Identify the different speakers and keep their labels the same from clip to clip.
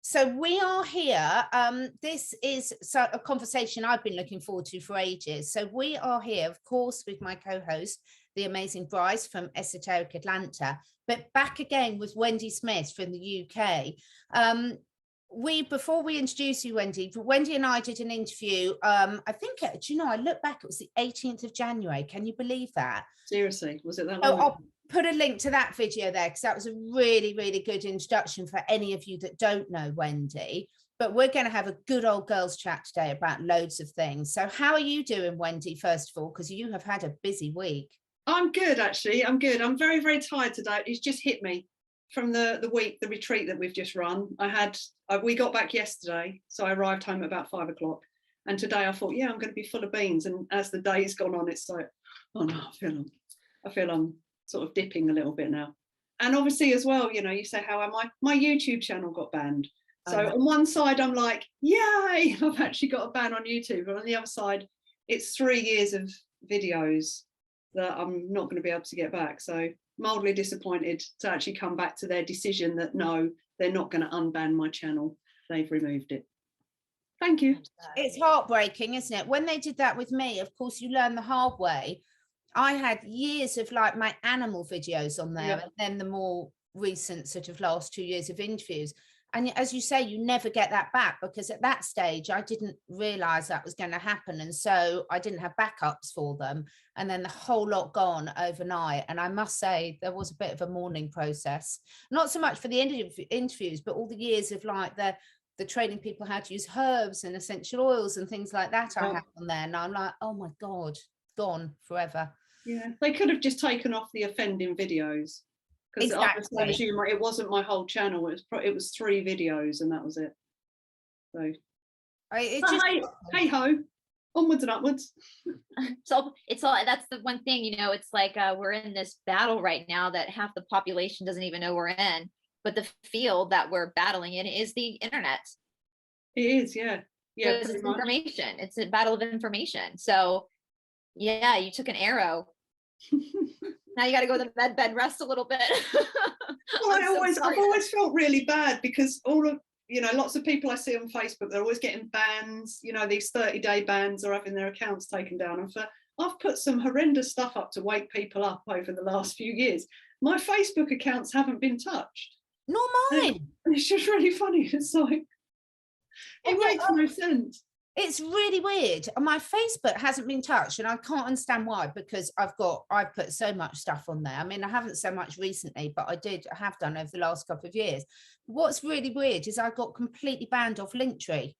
Speaker 1: So we are here. This is a conversation I've been looking forward to for ages. So we are here, of course, with my co-host, the amazing Brice from Esoteric Atlanta, but back again with Wendy Smith from the UK. Before we introduce you, Wendy and I did an interview. I think, do you know, I look back, it was the 18th of January. Can you believe that?
Speaker 2: Seriously, was it that long?
Speaker 1: I'll put a link to that video there, because that was a really, really good introduction for any of you that don't know Wendy. But we're going to have a good old girls chat today about loads of things. So how are you doing, Wendy, first of all, because you have had a busy week?
Speaker 2: I'm good, actually. I'm good. I'm very, very tired today. It's just hit me from the retreat that we've just run. We got back yesterday, so I arrived home at about 5 o'clock. And today I thought, yeah, I'm going to be full of beans. And as the day's gone on, it's like, oh no, I feel I'm sort of dipping a little bit now. And obviously as well, you know, you say, how am I? My YouTube channel got banned. So on one side, I'm like, yay, I've actually got a ban on YouTube. But on the other side, it's 3 years of videos that I'm not going to be able to get back. So mildly disappointed to actually come back to their decision that no, they're not going to unban my channel. They've removed it. Thank you.
Speaker 1: It's heartbreaking, isn't it? When they did that with me, of course, you learn the hard way. I had years of like my animal videos on there, and then the more recent sort of last 2 years of interviews. And as you say, you never get that back, because at that stage, I didn't realize that was going to happen. And so I didn't have backups for them. And then the whole lot gone overnight. And I must say, there was a bit of a mourning process, not so much for the interviews, but all the years of like the training people how to use herbs and essential oils and things like that I have on there. And I'm like, oh my God, gone forever.
Speaker 2: Yeah, they could have just taken off the offending videos. Because exactly. It wasn't my whole channel. It was 3 videos and that was it. So, hey ho, onwards and upwards.
Speaker 3: So it's all, that's the one thing, you know, it's like we're in this battle right now that half the population doesn't even know we're in. But the field that we're battling in is the internet.
Speaker 2: It is, yeah. Yeah,
Speaker 3: it's information. It's a battle of information. So yeah, you took an arrow. Now you got to go to the bed, rest a little bit.
Speaker 2: Well, I've always felt really bad, because lots of people I see on Facebook, they're always getting bans, you know, these 30-day bans, or having their accounts taken down. And I've put some horrendous stuff up to wake people up over the last few years. My Facebook accounts haven't been touched.
Speaker 1: Nor mine.
Speaker 2: And it's just really funny. It's like, it makes no sense.
Speaker 1: It's really weird. My Facebook hasn't been touched, and I can't understand why, because I've put so much stuff on there. I mean, I haven't so much recently, but I have done over the last couple of years. What's really weird is I got completely banned off Linktree.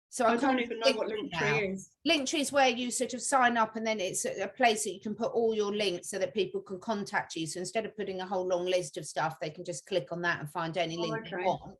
Speaker 1: So I
Speaker 2: don't even know what Linktree is.
Speaker 1: Linktree is where you sort of sign up, and then it's a place that you can put all your links so that people can contact you. So instead of putting a whole long list of stuff, they can just click on that and find any link they want.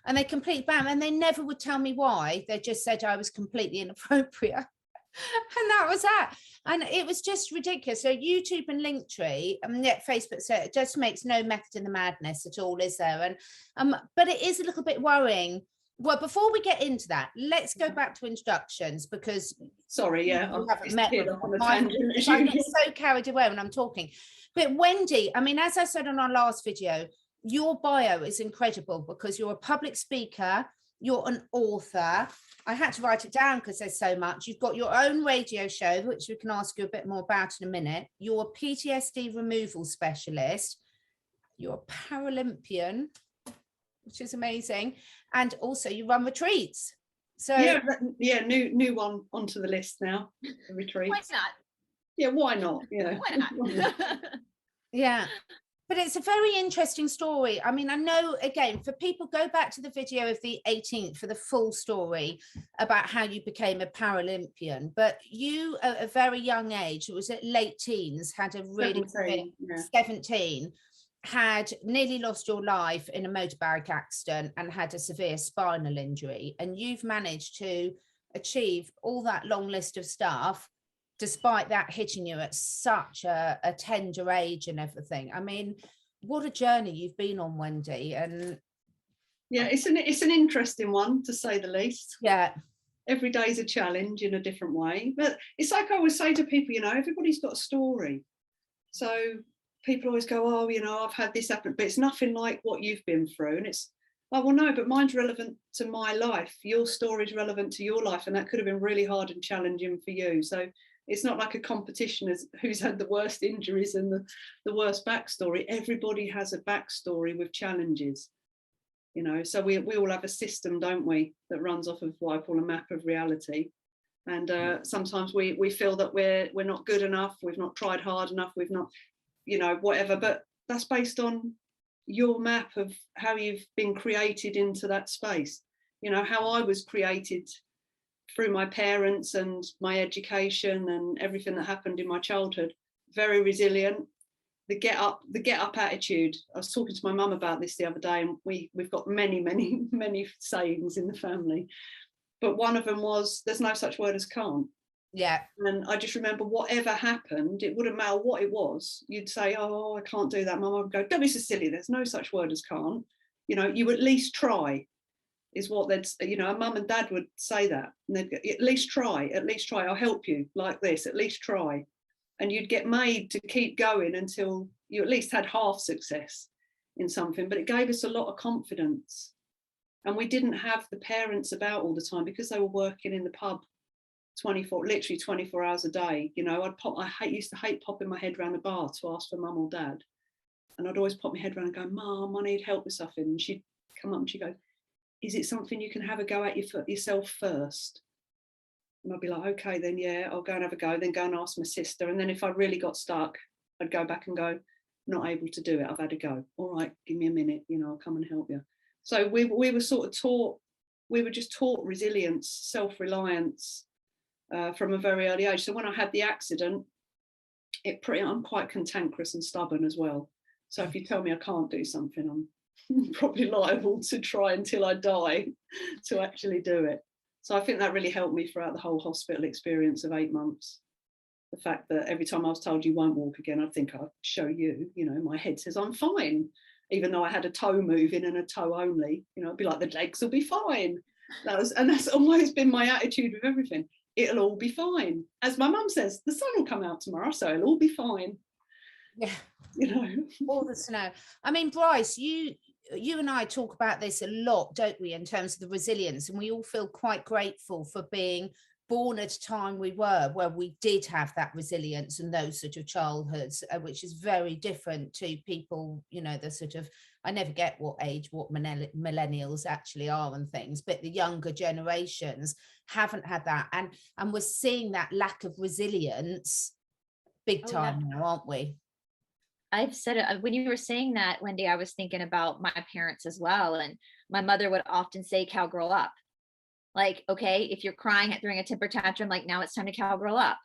Speaker 1: And they completely banned, and they never would tell me why. They just said I was completely inappropriate. And that was that. And it was just ridiculous. So YouTube and Linktree, yet Facebook said it just makes no method in the madness at all, is there? And but it is a little bit worrying. Well, before we get into that, let's go back to introductions, because
Speaker 2: sorry, yeah,
Speaker 1: I haven't met them. I get so carried away when I'm talking. But Wendy, I mean, as I said on our last video, your bio is incredible, because you're a public speaker, you're an author. I had to write it down because there's so much. You've got your own radio show, which we can ask you a bit more about in a minute. You're a PTSD removal specialist. You're a Paralympian, which is amazing. And also you run retreats. So
Speaker 2: yeah, new one onto the list now, the retreats.
Speaker 3: Why not?
Speaker 2: Yeah, why not? Yeah.
Speaker 3: Why not?
Speaker 1: Yeah. But it's a very interesting story. I mean, I know, again, for people, go back to the video of the 18th for the full story about how you became a Paralympian. But you, at a very young age, it was at late teens, had a really 17, had nearly lost your life in a motorbike accident and had a severe spinal injury. And you've managed to achieve all that long list of stuff, despite that hitting you at such a tender age and everything. I mean, what a journey you've been on, Wendy. And
Speaker 2: yeah, it's an interesting one, to say the least.
Speaker 1: Yeah,
Speaker 2: every day is a challenge in a different way. But it's like I always say to people, you know, everybody's got a story. So people always go, oh, you know, I've had this happen, but it's nothing like what you've been through. And it's Oh, well, no, but mine's relevant to my life. Your story's relevant to your life, and that could have been really hard and challenging for you. So it's not like a competition as who's had the worst injuries and the worst backstory. Everybody has a backstory with challenges, you know. So we all have a system, don't we, that runs off of what I call a map of reality. And sometimes we feel that we're not good enough, we've not tried hard enough, we've not, you know, whatever. But that's based on your map of how you've been created into that space. You know, how I was created through my parents and my education and everything that happened in my childhood. Very resilient. The get up attitude. I was talking to my mum about this the other day, and we've got many sayings in the family. But one of them was, there's no such word as can't.
Speaker 1: Yeah.
Speaker 2: And I just remember whatever happened, it wouldn't matter what it was. You'd say, oh, I can't do that. My mum would go, don't be so silly. There's no such word as can't. You know, you at least try, is what they'd, you know, a mum and dad would say that. And they'd go, at least try, I'll help you like this, at least try. And you'd get made to keep going until you at least had half success in something. But it gave us a lot of confidence. And we didn't have the parents about all the time because they were working in the pub literally 24 hours a day. You know, I used to hate popping my head around the bar to ask for mum or dad. And I'd always pop my head around and go, Mum, I need help with something. And she'd come up and she'd go, is it something you can have a go at yourself first? And I'd be like, okay, then yeah, I'll go and have a go, then go and ask my sister. And then if I really got stuck, I'd go back and go, not able to do it, I've had a go. All right, give me a minute, you know, I'll come and help you. So we were sort of taught, we were just taught resilience, self-reliance from a very early age. So when I had the accident, I'm quite cantankerous and stubborn as well. So if you tell me I can't do something, I'm probably liable to try until I die to actually do it. So I think that really helped me throughout the whole hospital experience of 8 months. The fact that every time I was told you won't walk again, I'd think, I'll show you, you know, my head says I'm fine. Even though I had a toe moving and a toe only, you know, it'd be like, the legs will be fine. That's always been my attitude with everything. It'll all be fine. As my mum says, the sun will come out tomorrow, so it'll all be fine.
Speaker 1: Yeah.
Speaker 2: You know.
Speaker 1: All the snow. I mean, Brice, you and I talk about this a lot, don't we, in terms of the resilience, and we all feel quite grateful for being born at a time where we did have that resilience and those sort of childhoods, which is very different to people, you know, the sort of, I never get what millennials actually are and things, but the younger generations haven't had that, and we're seeing that lack of resilience big time now, aren't we?
Speaker 3: I've said it when you were saying that, Wendy, I was thinking about my parents as well. And my mother would often say, cowgirl up. Like, okay, if you're crying during a temper tantrum, like, now it's time to cowgirl up,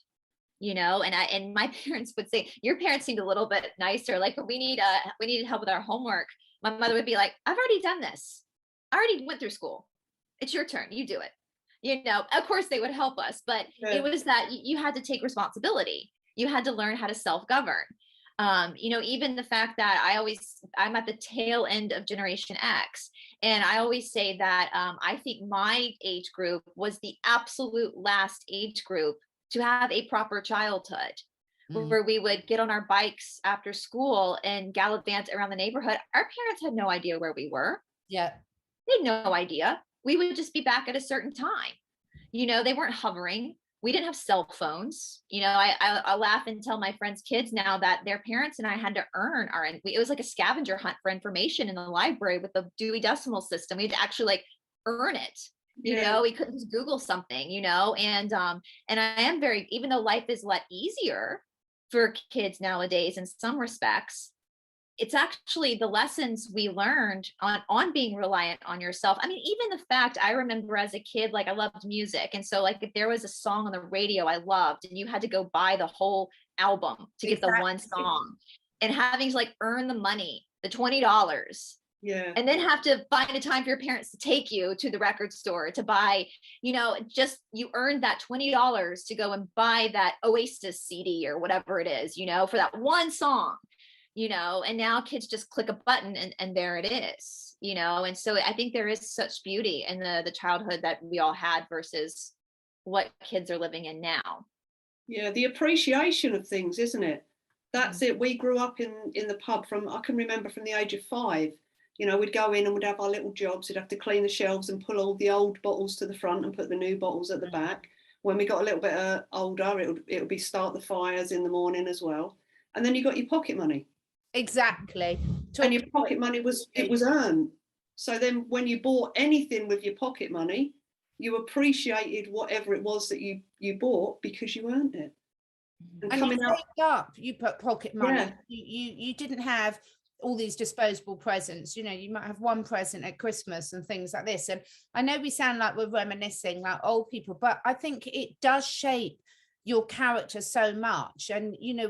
Speaker 3: you know. And my parents would say, your parents seemed a little bit nicer. Like, when we needed help with our homework, my mother would be like, I've already done this. I already went through school. It's your turn. You do it. You know, of course they would help us, but it was that you had to take responsibility. You had to learn how to self-govern. You know, even the fact that I'm at the tail end of Generation X. And I always say that I think my age group was the absolute last age group to have a proper childhood, where we would get on our bikes after school and gallivant around the neighborhood. Our parents had no idea where we were.
Speaker 1: Yeah.
Speaker 3: They had no idea. We would just be back at a certain time. You know, they weren't hovering. We didn't have cell phones. You know, I laugh and tell my friends' kids now that their parents and I had to earn it was like a scavenger hunt for information in the library with the Dewey Decimal System. We had to actually like earn it. You know, we couldn't just Google something, you know, and I am even though life is a lot easier for kids nowadays in some respects, it's actually the lessons we learned on being reliant on yourself. I mean, even the fact, I remember as a kid, like, I loved music. And so, like, if there was a song on the radio I loved, and you had to go buy the whole album to get the one song, and having to like earn the money, the $20. Yeah. And then have to find a time for your parents to take you to the record store to buy, you know, just, you earned that $20 to go and buy that Oasis CD or whatever it is, you know, for that one song. You know, and now kids just click a button and there it is, you know. And so I think there is such beauty in the childhood that we all had versus what kids are living in now.
Speaker 2: Yeah, the appreciation of things, isn't it? That's it. We grew up in the pub I can remember from the age of 5, You know, we'd go in and we'd have our little jobs. We'd have to clean the shelves and pull all the old bottles to the front and put the new bottles at the back. When we got a little bit older, it would be start the fires in the morning as well. And then you got your pocket money.
Speaker 1: Exactly.
Speaker 2: And your pocket money was earned. So then when you bought anything with your pocket money, you appreciated whatever it was that you bought because you earned it.
Speaker 1: And you saved up, you put pocket money. Yeah. You didn't have all these disposable presents. You know, you might have one present at Christmas and things like this. And I know we sound like we're reminiscing like old people, but I think it does shape your character so much. And, you know,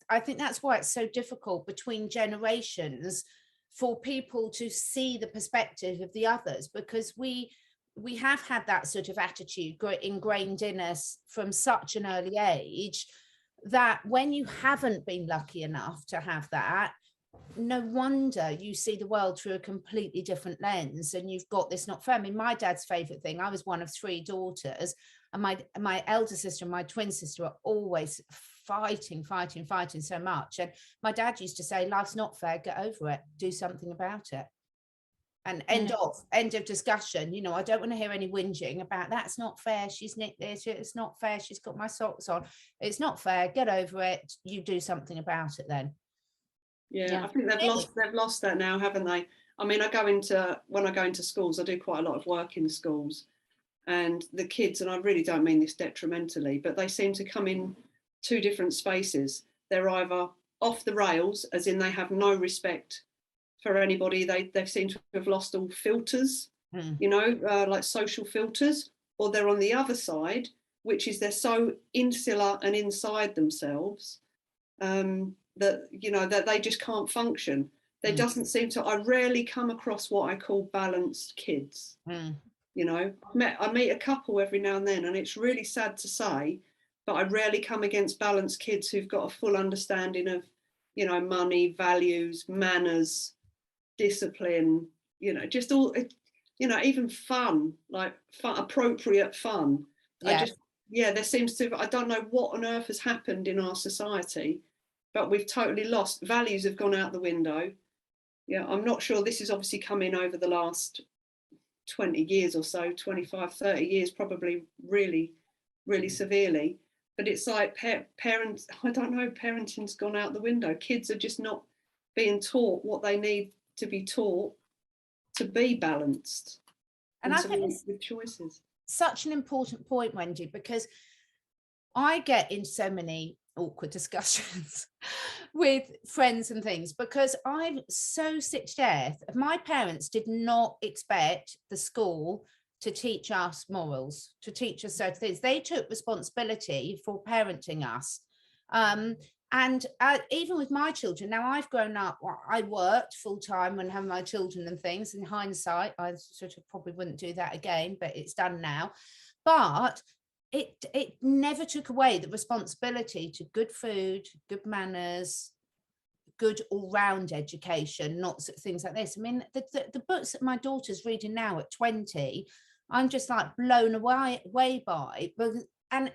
Speaker 1: I think that's why it's so difficult between generations for people to see the perspective of the others, because we have had that sort of attitude ingrained in us from such an early age that when you haven't been lucky enough to have that, no wonder you see the world through a completely different lens, and you've got this not fair. I mean, my dad's favorite thing, I was one of 3 daughters, and my elder sister and my twin sister are always fighting so much. And my dad used to say, life's not fair, get over it, do something about it. And end of discussion. You know, I don't want to hear any whinging about that's not fair, she's nicked this, it's not fair, she's got my socks on, it's not fair, get over it, you do something about it then.
Speaker 2: Yeah, I think they've lost that now, haven't they? I mean, when I go into schools, I do quite a lot of work in schools, and the kids, and I really don't mean this detrimentally, but they seem to come in 2 different spaces. They're either off the rails, as in they have no respect for anybody. They seem to have lost all filters, you know, like social filters, or they're on the other side, which is they're so insular and inside themselves that, you know, that they just can't function. There doesn't seem to, I rarely come across what I call balanced kids. You know, I meet a couple every now and then, and it's really sad to say, but I rarely come against balanced kids who've got a full understanding of, you know, money, values, manners, discipline, you know, just all, you know, even fun, like appropriate fun. Yeah. There seems to, I don't know what on earth has happened in our society, but we've totally lost. Values have gone out the window. Yeah, I'm not sure, this is obviously coming over the last 20 years or so, 25, 30 years, probably really, really severely. But it's like parents, I don't know, parenting's gone out the window. Kids are just not being taught what they need to be taught to be balanced.
Speaker 1: And I think it's
Speaker 2: with choices.
Speaker 1: Such an important point, Wendy, because I get in so many awkward discussions with friends and things, because I'm so sick to death. My parents did not expect the school to teach us morals, to teach us certain things. They took responsibility for parenting us. And even with my children, now I've grown up, I worked full time when having my children and things. In hindsight, I sort of probably wouldn't do that again, but it's done now. But it never took away the responsibility to good food, good manners, good all-round education, not things like this. I mean, the books that my daughter's reading now at 20, I'm just like blown away by. And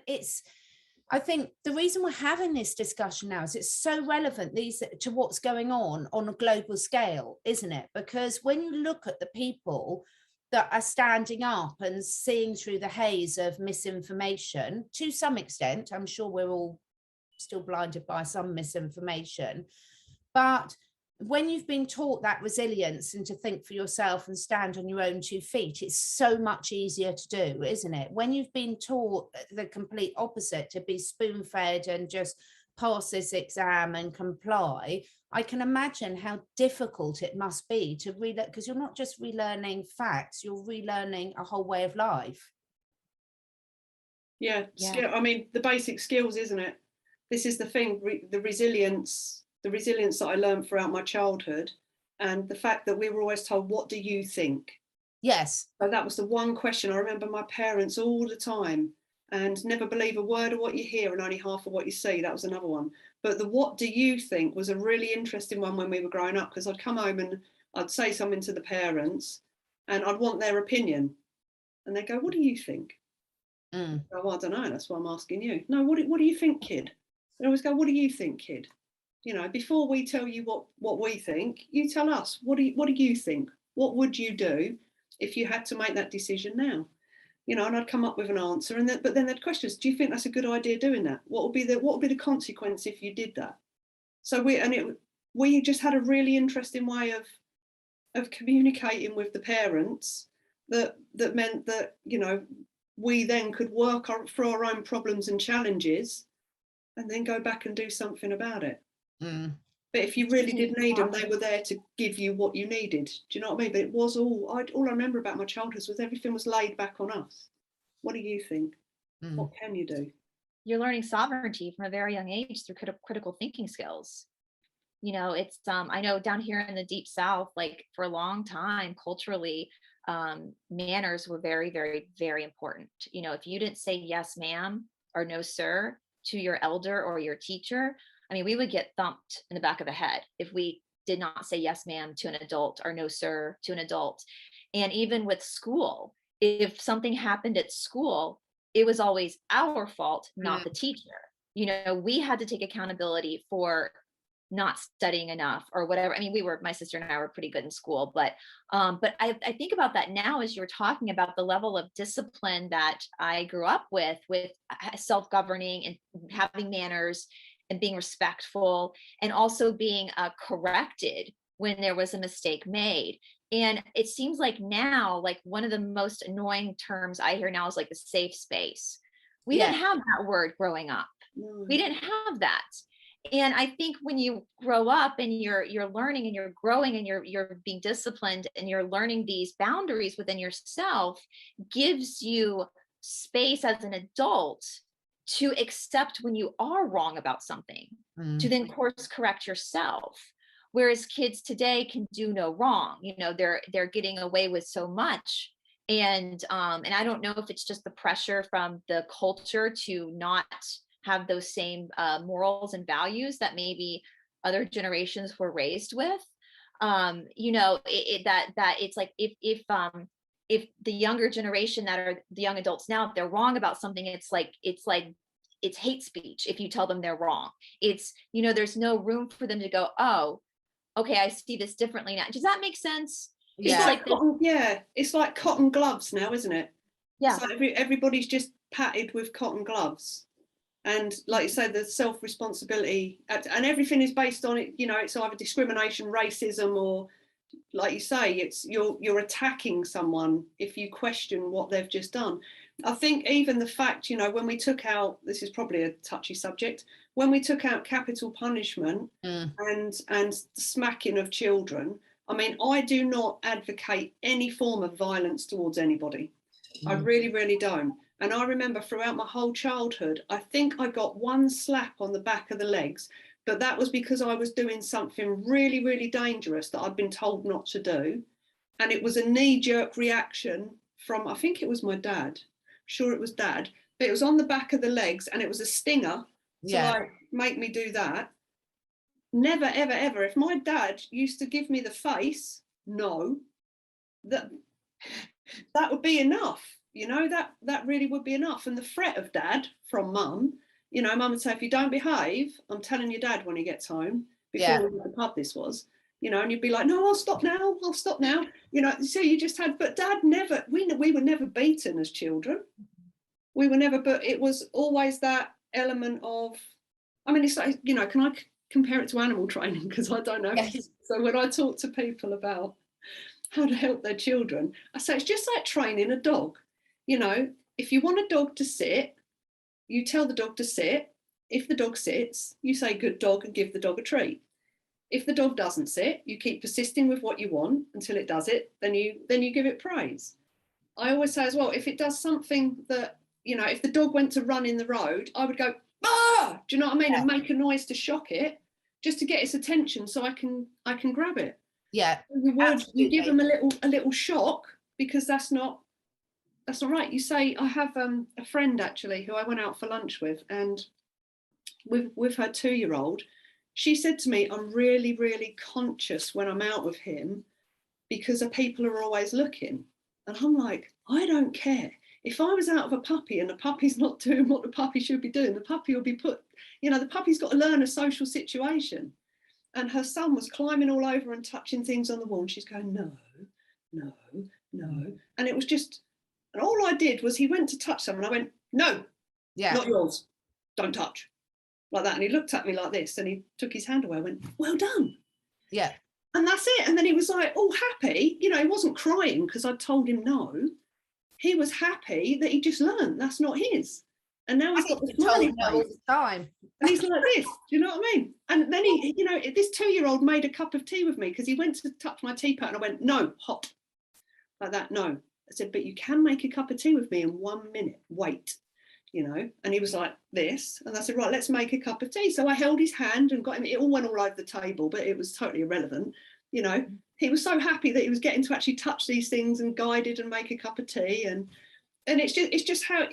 Speaker 1: I think the reason we're having this discussion now is it's so relevant to what's going on a global scale, isn't it? Because when you look at the people that are standing up and seeing through the haze of misinformation, to some extent, I'm sure we're all still blinded by some misinformation, but when you've been taught that resilience and to think for yourself and stand on your own 2 feet, it's so much easier to do, isn't it? When you've been taught the complete opposite, to be spoon-fed and just pass this exam and comply, I can imagine how difficult it must be to relearn, because you're not just relearning facts, you're relearning a whole way of life.
Speaker 2: Yeah. I mean, the basic skills, isn't it? This is the thing, the resilience that I learned throughout my childhood, and the fact that we were always told, what do you think?
Speaker 1: Yes.
Speaker 2: So that was the one question. I remember my parents all the time, and never believe a word of what you hear and only half of what you see. That was another one. But the what do you think was a really interesting one when we were growing up, because I'd come home and I'd say something to the parents and I'd want their opinion. And they'd go, what do you think? Oh, well, I don't know. That's why I'm asking you. No, what do you think, kid? And I always go, what do you think, kid? You know, before we tell you what we think, you tell us, what do you think? What would you do if you had to make that decision now? You know, and I'd come up with an answer, and then, but then they'd question us, do you think that's a good idea doing that? What would be the consequence if you did that? So we just had a really interesting way of communicating with the parents that meant that, you know, we then could work through our own problems and challenges and then go back and do something about it.
Speaker 1: Mm.
Speaker 2: But if you really did need them, they were there to give you what you needed. Do you know what I mean? But it was all I remember about my childhood was everything was laid back on us. What do you think?
Speaker 1: Mm.
Speaker 2: What can you do?
Speaker 3: You're learning sovereignty from a very young age through critical thinking skills. You know, it's I know down here in the deep South, like for a long time culturally, manners were very, very, very important. You know, if you didn't say yes, ma'am, or no, sir, to your elder or your teacher, I mean, we would get thumped in the back of the head if we did not say yes, ma'am, to an adult, or no, sir, to an adult. And even with school, if something happened at school, it was always our fault, not the teacher. You know, we had to take accountability for not studying enough or whatever. I mean, my sister and I were pretty good in school, but I think about that now as you're talking about the level of discipline that I grew up with self-governing and having manners and being respectful, and also being corrected when there was a mistake made. And it seems like now, like one of the most annoying terms I hear now is like the safe space. We didn't have that word growing up.
Speaker 2: No.
Speaker 3: We didn't have that. And I think when you grow up and you're learning and you're growing and you're being disciplined and you're learning these boundaries within yourself, gives you space as an adult to accept when you are wrong about something, to then course correct yourself. Whereas kids today can do no wrong. You know, they're getting away with so much. And I don't know if it's just the pressure from the culture to not have those same morals and values that maybe other generations were raised with. You know, that it's like if the younger generation that are the young adults now, if they're wrong about something, it's hate speech. If you tell them they're wrong, it's, you know, there's no room for them to go, oh, okay, I see this differently now. Does that make sense?
Speaker 1: Yeah.
Speaker 2: It's like cotton gloves now, isn't it?
Speaker 3: Yeah.
Speaker 2: So everybody's just patted with cotton gloves. And like you say, the self-responsibility, and everything is based on it. You know, it's either discrimination, racism, or like you say, it's you're attacking someone if you question what they've just done. I think even the fact, you know, when we took out, this is probably a touchy subject, when we took out capital punishment and smacking of children, I mean, I do not advocate any form of violence towards anybody. I really, really don't. And I remember throughout my whole childhood, I think I got one slap on the back of the legs, but that was because I was doing something really, really dangerous that I'd been told not to do. And it was a knee-jerk reaction from, I think it was my dad. Sure, it was dad, but it was on the back of the legs and it was a stinger to like make me do that. Never, ever, ever. If my dad used to give me the face, no, that would be enough. You know, that really would be enough. And the threat of dad from mum, you know, mum would say, if you don't behave, I'm telling your dad when he gets home. Before we went to the pub, this was, you know, and you'd be like, no, I'll stop now. You know, so you just had, but dad never, we were never beaten as children. We were never, but it was always that element of, I mean, it's like, you know, can I compare it to animal training? Because I don't know. Yes. So when I talk to people about how to help their children, I say, it's just like training a dog. You know, if you want a dog to sit, you tell the dog to sit. If the dog sits, you say good dog and give the dog a treat. If the dog doesn't sit, you keep persisting with what you want until it does it, then you give it praise. I always say as well, if it does something that, you know, if the dog went to run in the road, I would go, ah, do you know what I mean? And make a noise to shock it, just to get its attention so I can grab it.
Speaker 1: Yeah.
Speaker 2: You give them a little shock, because that's not right. You say, I have a friend actually who I went out for lunch with, and with her 2-year-old, she said to me, I'm really, really conscious when I'm out with him because the people are always looking. And I'm like, I don't care. if I was out of a puppy and the puppy's not doing what the puppy should be doing, the puppy will be put, you know, the puppy's got to learn a social situation. And her son was climbing all over and touching things on the wall. And she's going, no, no, no. And it was just, and all I did was he went to touch someone. I went, no, not yours. Don't touch. Like that. And he looked at me like this and he took his hand away. I went, well done.
Speaker 1: Yeah.
Speaker 2: And that's it. And then he was like all happy. You know, he wasn't crying because I'd told him no. He was happy that he just learned that's not his. And now he's got the smiley face
Speaker 1: all the time.
Speaker 2: And he's like this, do you know what I mean? And then he, you know, this 2-year-old made a cup of tea with me because he went to touch my teapot and I went, no, hot. Like that, no. I said, but you can make a cup of tea with me in 1 minute, wait, you know? And he was like this. And I said, right, let's make a cup of tea. So I held his hand and got him, it all went all over the table, but it was totally irrelevant. You know, he was so happy that he was getting to actually touch these things and guided and make a cup of tea. And it's just how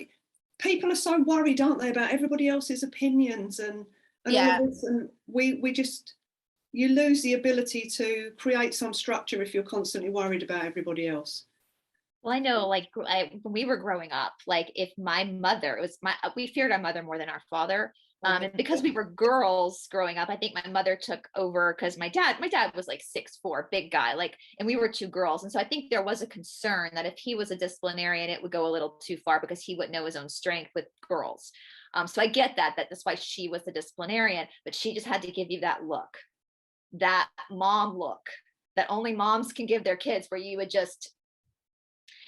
Speaker 2: people are so worried, aren't they, about everybody else's opinions and all of this. And we just, you lose the ability to create some structure if you're constantly worried about everybody else.
Speaker 3: Well, I know, like, when we were growing up, like, if my mother, we feared our mother more than our father. And because we were girls growing up, I think my mother took over because my dad was like 6'4", big guy, like, and we were 2 girls. And so I think there was a concern that if he was a disciplinarian, it would go a little too far because he wouldn't know his own strength with girls. So I get that's why she was the disciplinarian, but she just had to give you that look, that mom look that only moms can give their kids, where you would just,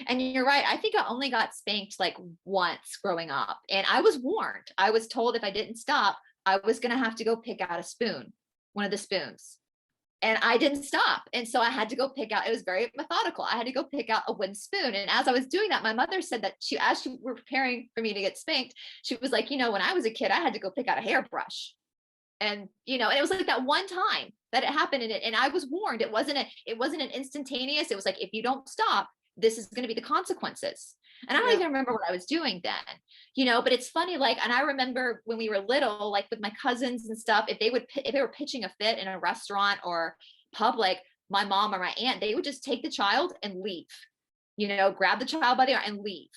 Speaker 3: and you're right. I think I only got spanked like once growing up, and I was warned. I was told if I didn't stop, I was going to have to go pick out a spoon, one of the spoons. And I didn't stop. And so I had to go pick out, it was very methodical. I had to go pick out a wooden spoon. And as I was doing that, my mother said that as she were preparing for me to get spanked, she was like, you know, when I was a kid, I had to go pick out a hairbrush. And, you know, and it was like that one time that it happened. And I was warned. It wasn't an instantaneous. It was like, if you don't stop, this is going to be the consequences. And I don't even remember what I was doing then, you know, but it's funny. Like, and I remember when we were little, like with my cousins and stuff, if they were pitching a fit in a restaurant or public, my mom or my aunt, they would just take the child and leave, you know, grab the child by the arm and leave.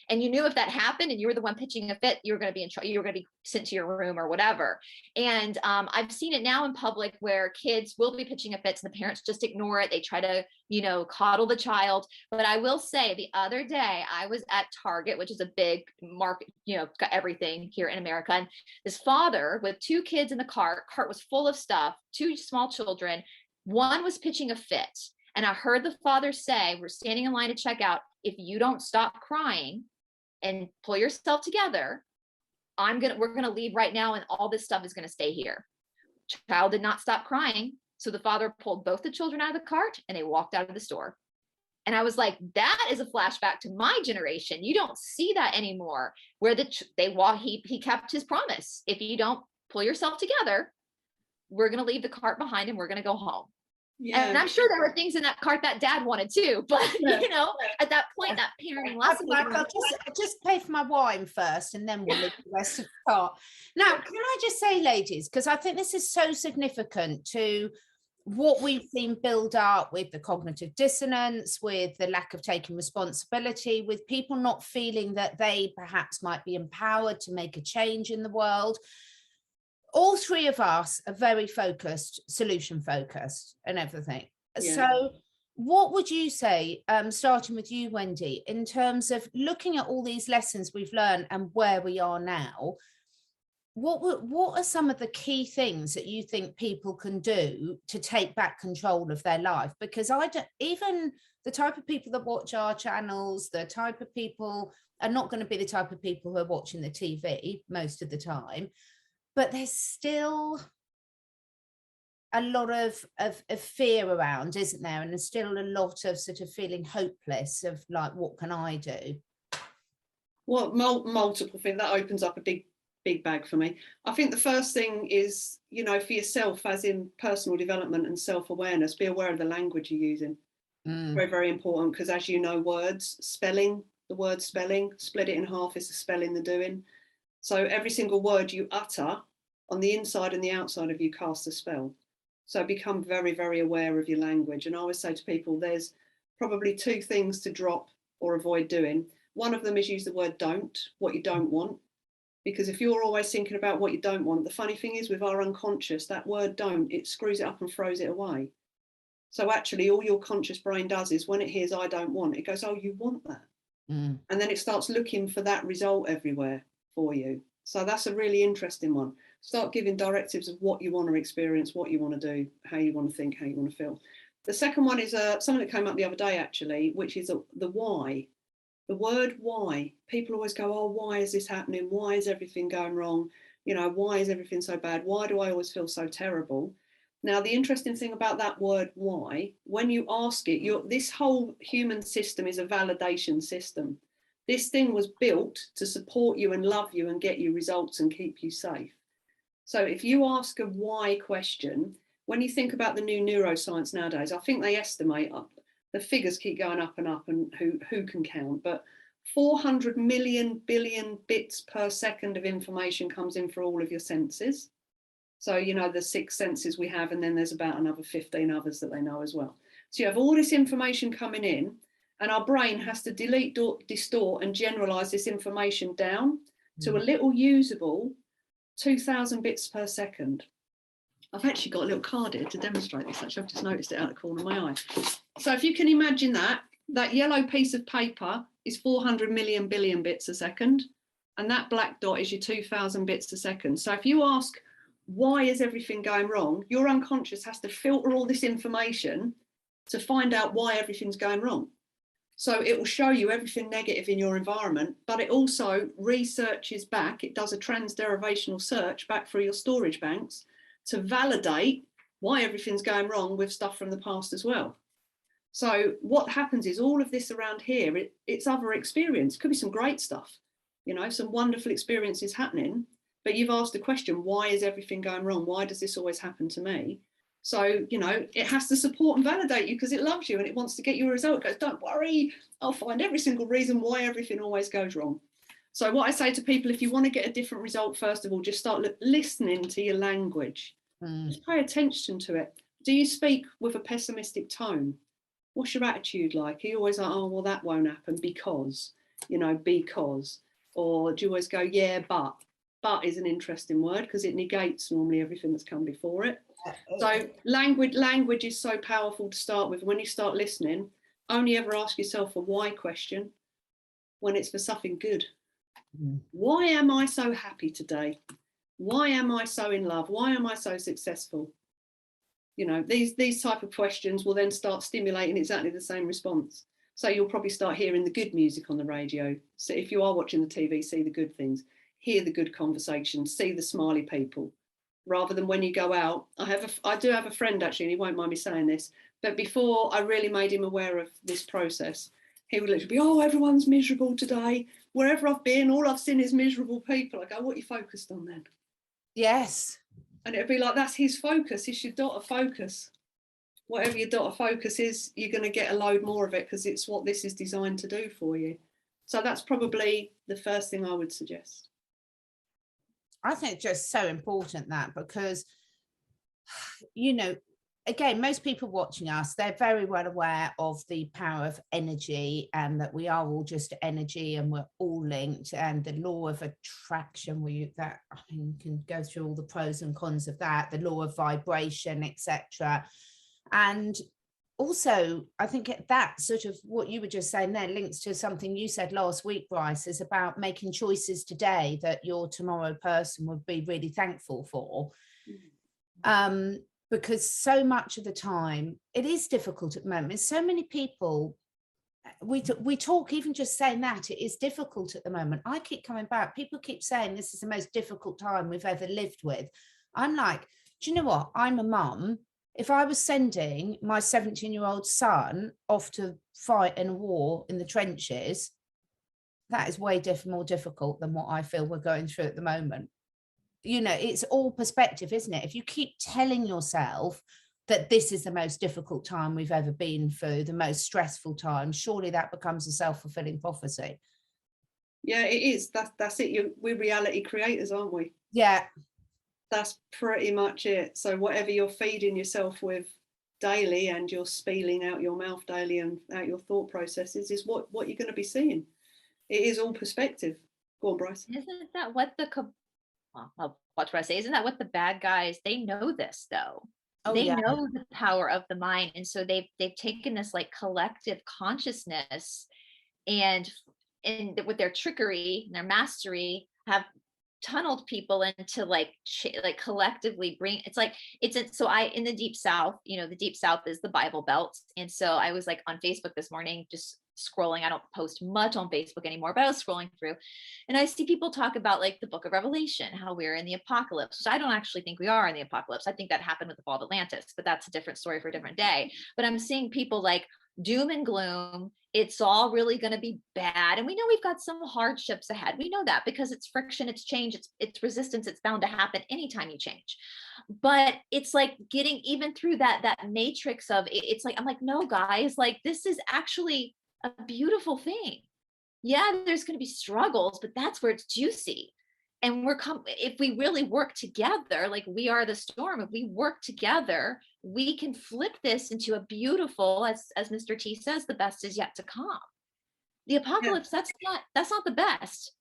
Speaker 3: And you knew if that happened and you were the one pitching a fit, you were going to be in trouble. You were going to be sent to your room or whatever. And I've seen it now in public where kids will be pitching a fit and the parents just ignore it. They try to, you know, coddle the child. But I will say the other day I was at Target, which is a big market, you know, got everything here in America. And this father with 2 kids in the cart was full of stuff, 2 small children. One was pitching a fit. And I heard the father say, we're standing in line to check out. If you don't stop crying and pull yourself together, we're going to leave right now. And all this stuff is going to stay here. Child did not stop crying. So the father pulled both the children out of the cart and they walked out of the store. And I was like, that is a flashback to my generation. You don't see that anymore, where he kept his promise. If you don't pull yourself together, we're going to leave the cart behind and we're going to go home. Yeah. And I'm sure there were things in that cart that dad wanted too, but you know, at that point, that parenting lesson.
Speaker 1: I'll just pay for my wine first and then we'll leave the rest of the cart. Now, can I just say, ladies, because I think this is so significant to what we've seen build up with the cognitive dissonance, with the lack of taking responsibility, with people not feeling that they perhaps might be empowered to make a change in the world. All 3 of us are very focused, solution focused and everything. Yeah. So what would you say, starting with you, Wendy, in terms of looking at all these lessons we've learned and where we are now, what are some of the key things that you think people can do to take back control of their life? Because even the type of people that watch our channels, the type of people are not going to be the type of people who are watching the TV most of the time. But there's still a lot of fear around, isn't there? And there's still a lot of sort of feeling hopeless of like, what can I do?
Speaker 2: Well, multiple things. That opens up a big bag for me. I think the first thing is, you know, for yourself, as in personal development and self-awareness, be aware of the language you're using. Very, very important, because as you know, words, spelling, the word spelling, split it in half is the spelling, the doing. So every single word you utter on the inside and the outside of you casts a spell. So become very, very aware of your language. And I always say to people, there's probably 2 things to drop or avoid doing. One of them is use the word don't, what you don't want. Because if you're always thinking about what you don't want, the funny thing is with our unconscious, that word don't, it screws it up and throws it away. So actually all your conscious brain does is when it hears I don't want, it goes, oh, you want that. And then it starts looking for that result everywhere for you. So that's a really interesting one. Start giving directives of what you want to experience, what you want to do, how you want to think, how you want to feel. The second one is something that came up the other day, actually, which is the why. The word why. People always go, oh, why is this happening? Why is everything going wrong? You know, why is everything so bad? Why do I always feel so terrible? Now, the interesting thing about that word why, when you ask it, this whole human system is a validation system. This thing was built to support you and love you and get you results and keep you safe. So if you ask a why question, when you think about the new neuroscience nowadays, I think they estimate, the figures keep going up and who can count, but 400 million billion bits per second of information comes in for all of your senses. So, you know, the 6 senses we have, and then there's about another 15 others that they know as well. So you have all this information coming in, and our brain has to delete, distort, and generalize this information down to a little usable 2,000 bits per second. I've actually got a little card here to demonstrate this. Actually, I've just noticed it out of the corner of my eye. So if you can imagine that yellow piece of paper is 400 million billion bits a second, and that black dot is your 2,000 bits a second. So if you ask, why is everything going wrong? Your unconscious has to filter all this information to find out why everything's going wrong. So it will show you everything negative in your environment, but it also researches back. It does a transderivational search back through your storage banks to validate why everything's going wrong with stuff from the past as well. So what happens is all of this around here, it's other experience. Could be some great stuff, you know, some wonderful experiences happening, but you've asked the question, why is everything going wrong? Why does this always happen to me? So, you know, it has to support and validate you because it loves you and it wants to get you a result. It goes, don't worry, I'll find every single reason why everything always goes wrong. So what I say to people, if you want to get a different result, first of all, just start listening to your language. Just pay attention to it. Do you speak with a pessimistic tone? What's your attitude like? Are you always like, oh, well, that won't happen because, you know, because, or do you always go, yeah, but is an interesting word because it negates normally everything that's come before it. So language is so powerful to start with. When you start listening, only ever ask yourself a why question when it's for something good. Why am I so happy today? Why am I so in love? Why am I so successful? You know, these type of questions will then start stimulating exactly the same response. So you'll probably start hearing the good music on the radio. So if you are watching the TV, see the good things, hear the good conversations, see the smiley people, rather than when you go out. I do have a friend actually, and he won't mind me saying this, but before I really made him aware of this process, he would literally be, oh, everyone's miserable today. Wherever I've been, all I've seen is miserable people. I go, what are you focused on then?
Speaker 1: Yes.
Speaker 2: And it'd be like, that's his focus. It's your dot of focus. Whatever your dot of focus is, you're going to get a load more of it because it's what this is designed to do for you. So that's probably the first thing I would suggest.
Speaker 1: I think just so important that because, you know, again, most people watching us, they're very well aware of the power of energy and that we are all just energy and we're all linked, and the law of attraction, you can go through all the pros and cons of that, the law of vibration, etc. And also, I think that sort of what you were just saying there links to something you said last week, Brice, is about making choices today that your tomorrow person would be really thankful for. Because so much of the time it is difficult at the moment. So many people, we talk, even just saying that, it is difficult at the moment. I keep coming back. People keep saying this is the most difficult time we've ever lived with. I'm like, do you know what? I'm a mum. If I was sending my 17-year-old son off to fight in a war in the trenches, that is way more difficult than what I feel we're going through at the moment. You know, it's all perspective, isn't it? If you keep telling yourself that this is the most difficult time we've ever been through, the most stressful time, surely that becomes a self-fulfilling prophecy.
Speaker 2: Yeah, it is. That's it. We're reality creators, aren't we?
Speaker 1: Yeah. That's
Speaker 2: pretty much it. So whatever you're feeding yourself with daily and you're spilling out your mouth daily and out your thought processes is what you're going to be seeing. it is all perspective. Go on, Brice.
Speaker 3: Isn't that what what do I say? Isn't that what the bad guys, they know this though.
Speaker 1: Oh,
Speaker 3: They
Speaker 1: yeah.
Speaker 3: know the power of the mind. And so they've taken this like collective consciousnness and with their trickery and their mastery have tunneled people into like collectively bring, so in the deep South, the deep South is the Bible Belt. And so I was like on Facebook this morning, just scrolling. I don't post much on Facebook anymore, but I was scrolling through and I see people talk about like the book of Revelation, how we're in the apocalypse, which I don't actually think we are in the apocalypse. I think that happened with the fall of Atlantis, but that's a different story for a different day. But I'm seeing people like doom and gloom. It's all really going to be bad. And we know we've got some hardships ahead. We know that because it's friction, it's change, it's resistance. It's bound to happen anytime you change. But it's like getting even through that matrix of it's like, I'm like, no, guys, like this is actually a beautiful thing. Yeah, there's going to be struggles, but that's where it's juicy. And if we really work together, like we are the storm, if we work together, we can flip this into a beautiful, as Mr. T says, the best is yet to come. The apocalypse, that's not the best.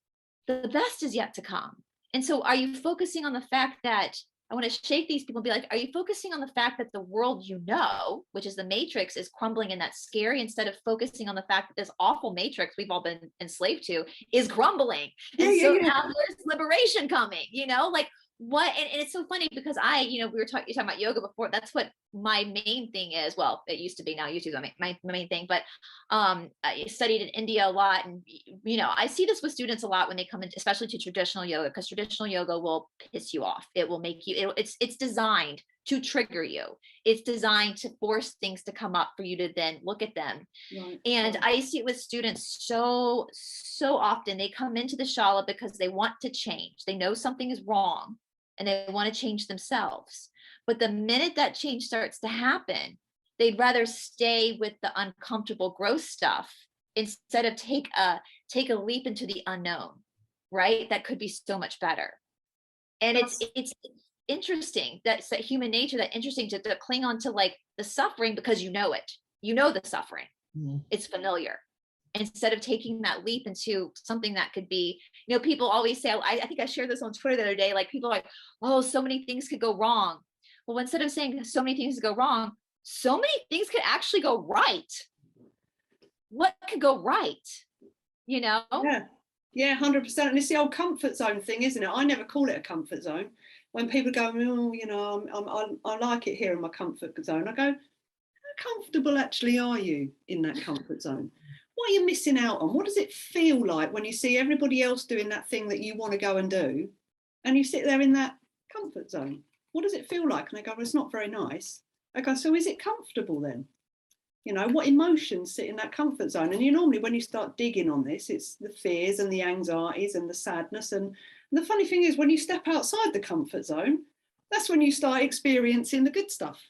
Speaker 3: The best is yet to come. And so are you focusing on the fact that, I want to shake these people and be like, are you focusing on the fact that the world, which is the matrix, is crumbling and that's scary, instead of focusing on the fact that this awful matrix we've all been enslaved to is crumbling? And now there's liberation coming, like what? And it's so funny because you're talking about yoga before. That's what my main thing is. Well, it used to be, now YouTube's my main thing, but I studied in India a lot. And, I see this with students a lot when they come in, especially to traditional yoga, because traditional yoga will piss you off. It will make you, it's designed to trigger you. It's designed to force things to come up for you to then look at them. Right. And I see it with students so often. They come into the shala because they want to change. They know something is wrong and they want to change themselves. But the minute that change starts to happen, they'd rather stay with the uncomfortable growth stuff instead of take a leap into the unknown, right? That could be so much better. And it's interesting, that's that human nature, that interesting to cling on to like the suffering because you know it, the suffering, it's familiar, instead of taking that leap into something that could be, people always say, I think I shared this on Twitter the other day, like people are like, oh, so many things could go wrong. Well, instead of saying so many things could go wrong, so many things could actually go right. What could go right? Yeah,
Speaker 2: 100%. And it's the old comfort zone thing, isn't it? I never call it a comfort zone. When people go, oh, I like it here in my comfort zone, I go, how comfortable actually are you in that comfort zone? What are you missing out on? What does it feel like when you see everybody else doing that thing that you want to go and do, and you sit there in that comfort zone? What does it feel like? And they go, well, it's not very nice. I go, so is it comfortable then? What emotions sit in that comfort zone? And normally when you start digging on this, it's the fears and the anxieties and the sadness. And the funny thing is, when you step outside the comfort zone, that's when you start experiencing the good stuff.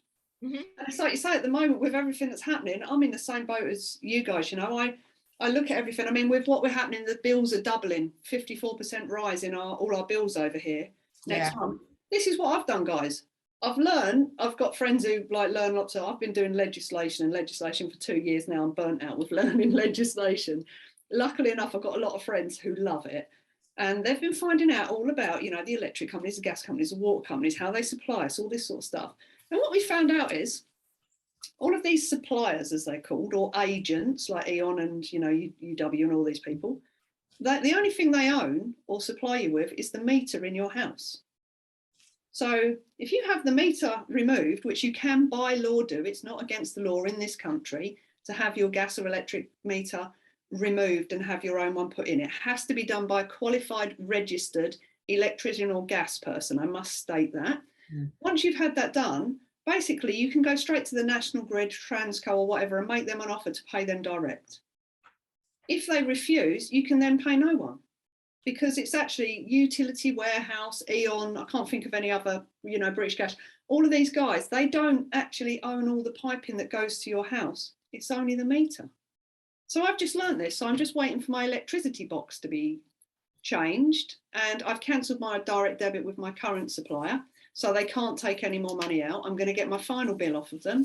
Speaker 2: Mm-hmm. And it's like you say, at the moment, with everything that's happening, I'm in the same boat as you guys. I look at everything. I mean, with what we're happening, the bills are doubling, 54% rise in all our bills over here next month. This is what I've done, guys. I've got friends who learn lots of, I've been doing legislation for 2 years now. I'm burnt out with learning legislation. Luckily enough, I've got a lot of friends who love it. And they've been finding out all about, the electric companies, the gas companies, the water companies, how they supply us, all this sort of stuff. And what we found out is all of these suppliers, as they're called, or agents like E.ON and, UW and all these people, the only thing they own or supply you with is the meter in your house. So if you have the meter removed, which you can by law do, it's not against the law in this country to have your gas or electric meter removed and have your own one put in. It has to be done by a qualified, registered electrician or gas person. I must state that. Once you've had that done, basically you can go straight to the National Grid, Transco or whatever and make them an offer to pay them direct. If they refuse, you can then pay no one. Because it's actually Utility Warehouse, E.ON, I can't think of any other, British Gas. All of these guys, they don't actually own all the piping that goes to your house. It's only the meter. So I've just learned this. So I'm just waiting for my electricity box to be changed. And I've cancelled my direct debit with my current supplier. So they can't take any more money out. I'm going to get my final bill off of them.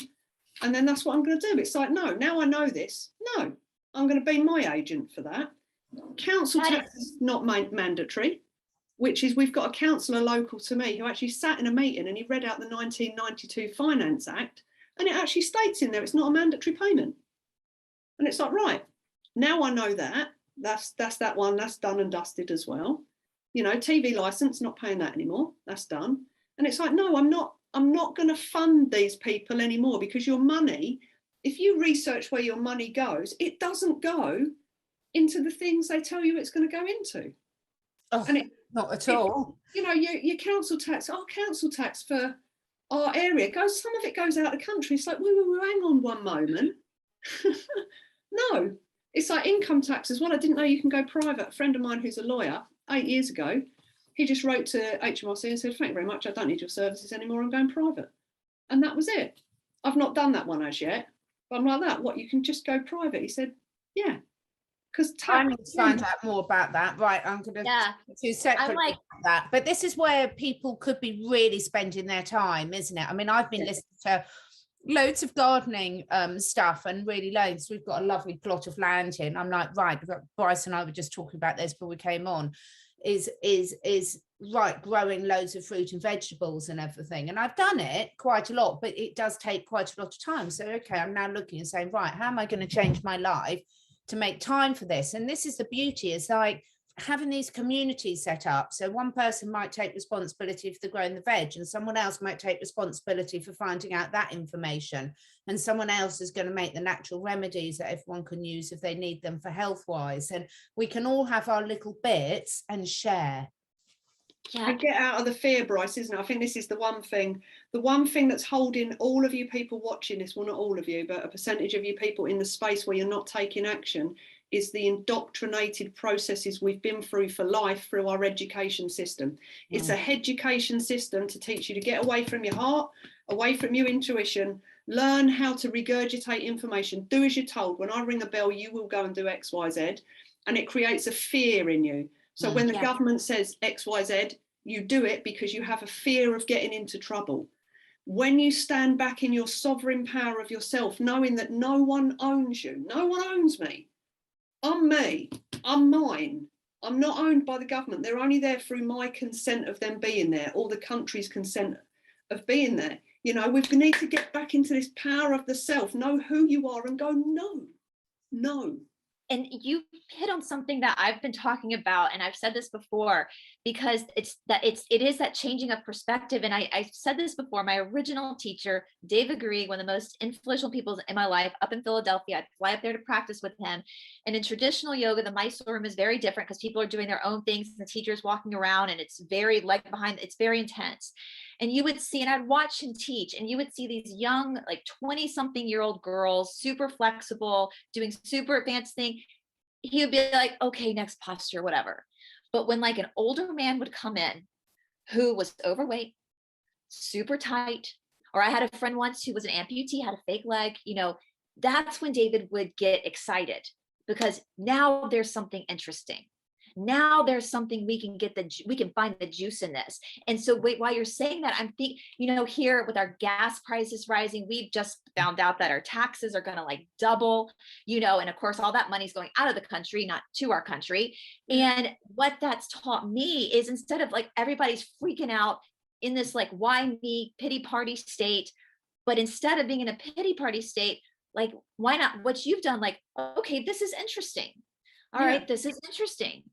Speaker 2: And then that's what I'm going to do. It's like, no, now I know this. No, I'm going to be my agent for that. Council tax is not mandatory, which is we've got a councillor local to me who actually sat in a meeting and he read out the 1992 Finance Act, and it actually states in there it's not a mandatory payment. And it's like, right, now I know that. That's that one, that's done and dusted as well. You know, TV license, not paying that anymore. That's done. And it's like, no, I'm not going to fund these people anymore, because your money, if you research where your money goes, it doesn't go into the things they tell you it's going to go into.
Speaker 1: Oh, and not at all.
Speaker 2: You know, your council tax, our council tax for our area goes, some of it goes out of the country. It's like, whoa, hang on one moment. No, it's like income tax as well. I didn't know you can go private. A friend of mine who's a lawyer, 8 years ago, he just wrote to HMRC and said, thank you very much, I don't need your services anymore, I'm going private. And that was it. I've not done that one as yet, but I'm like, that, what, you can just go private? He said, yeah. Because
Speaker 1: I need to find out more about that. Right, I'm going to do separate that. But this is where people could be really spending their time, isn't it? I mean, I've been listening to loads of gardening stuff, and really loads. We've got a lovely plot of land here, and I'm like, right, Brice and I were just talking about this before we came on, is right, growing loads of fruit and vegetables and everything. And I've done it quite a lot, but it does take quite a lot of time. So, okay, I'm now looking and saying, right, how am I going to change my life to make time for this? And this is the beauty, is like having these communities set up. So one person might take responsibility for the growing the veg, and someone else might take responsibility for finding out that information, and someone else is going to make the natural remedies that everyone can use if they need them for health wise. And we can all have our little bits and share.
Speaker 2: Yeah. And get out of the fear, Brice, isn't it? I think this is the one thing that's holding all of you people watching this, well, not all of you, but a percentage of you people in the space where you're not taking action, is the indoctrinated processes we've been through for life through our education system. It's a education system to teach you to get away from your heart, away from your intuition, learn how to regurgitate information, do as you're told. When I ring a bell, you will go and do X, Y, Z. And it creates a fear in you. So when the government says X, Y, Z, you do it because you have a fear of getting into trouble. When you stand back in your sovereign power of yourself, knowing that no one owns you, no one owns me. I'm me, I'm mine. I'm not owned by the government. They're only there through my consent of them being there, or the country's consent of being there. You know, we need to get back into this power of the self, know who you are and go, no.
Speaker 3: And you hit on something that I've been talking about, and I've said this before, because it is that changing of perspective. And I said this before, my original teacher, David Gree, one of the most influential people in my life, up in Philadelphia. I'd fly up there to practice with him. And in traditional yoga, the Mysore room is very different because people are doing their own things, and the teacher's walking around, and it's very it's very intense. And you would see, and I'd watch him teach, and you would see these young, like 20-something-year-old girls, super flexible, doing super advanced thing. He would be like, okay, next posture, whatever. But when like an older man would come in who was overweight, super tight, or I had a friend once who was an amputee, had a fake leg, you know, that's when David would get excited, because now there's something interesting. Now there's something we can find the juice in this. And so while you're saying that, I'm thinking, you know, here with our gas prices rising, we've just found out that our taxes are going to like double, you know, and of course, all that money's going out of the country, not to our country. And what that's taught me is, instead of like everybody's freaking out in this like, why me, pity party state, but instead of being in a pity party state, like, why not what you've done? Like, okay, this is interesting. All right, this is interesting.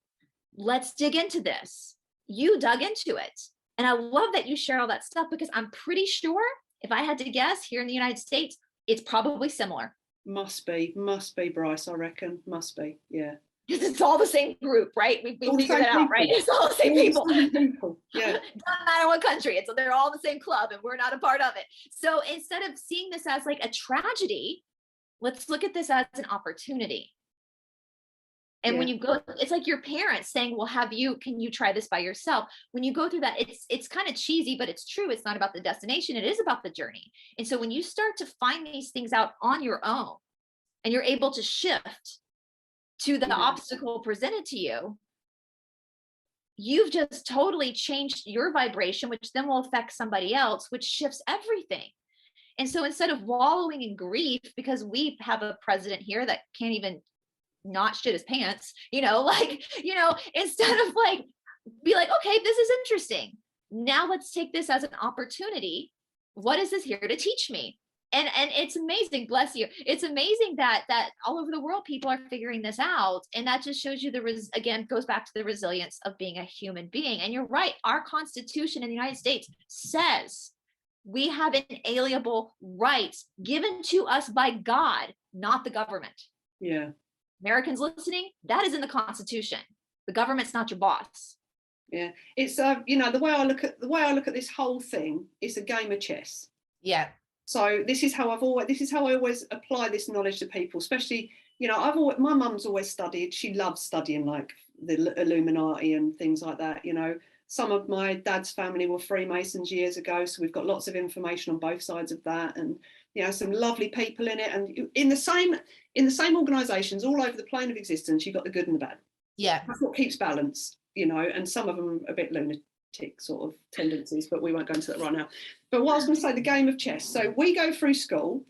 Speaker 3: Let's dig into this. You dug into it. And I love that you share all that stuff, because I'm pretty sure, if I had to guess, here in the United States, it's probably similar.
Speaker 2: Must be, Brice, I reckon. Must be, yeah.
Speaker 3: Because it's all the same group, right? We figured it out, right? It's all the same people. Yeah. Doesn't matter what country it's, they're all the same club, and we're not a part of it. So instead of seeing this as like a tragedy, let's look at this as an opportunity. And when you go, it's like your parents saying, well, can you try this by yourself? When you go through that, it's kind of cheesy, but it's true. It's not about the destination. It is about the journey. And so when you start to find these things out on your own, and you're able to shift to the obstacle presented to you, you've just totally changed your vibration, which then will affect somebody else, which shifts everything. And so instead of wallowing in grief, because we have a president here that can't even not shit his pants, like, instead of like, be like, okay, this is interesting. Now let's take this as an opportunity. What is this here to teach me? And it's amazing, bless you. It's amazing that all over the world, people are figuring this out. And that just shows you again, goes back to the resilience of being a human being. And you're right. Our Constitution in the United States says we have inalienable rights given to us by God, not the government.
Speaker 2: Yeah.
Speaker 3: Americans listening, that is in the Constitution. The government's not your boss.
Speaker 2: Yeah. It's the way I look at this whole thing, it's a game of chess.
Speaker 1: Yeah.
Speaker 2: So this is how I always apply this knowledge to people, especially, my mum's always studied. She loves studying like the Illuminati and things like that. Some of my dad's family were Freemasons years ago, so we've got lots of information on both sides of that, and some lovely people in it. And in the same organisations all over the plane of existence, you've got the good and the bad.
Speaker 1: Yeah,
Speaker 2: that's what keeps balance. And some of them are a bit lunatic sort of tendencies, but we won't go into that right now. But what I was going to say, the game of chess. So we go through school.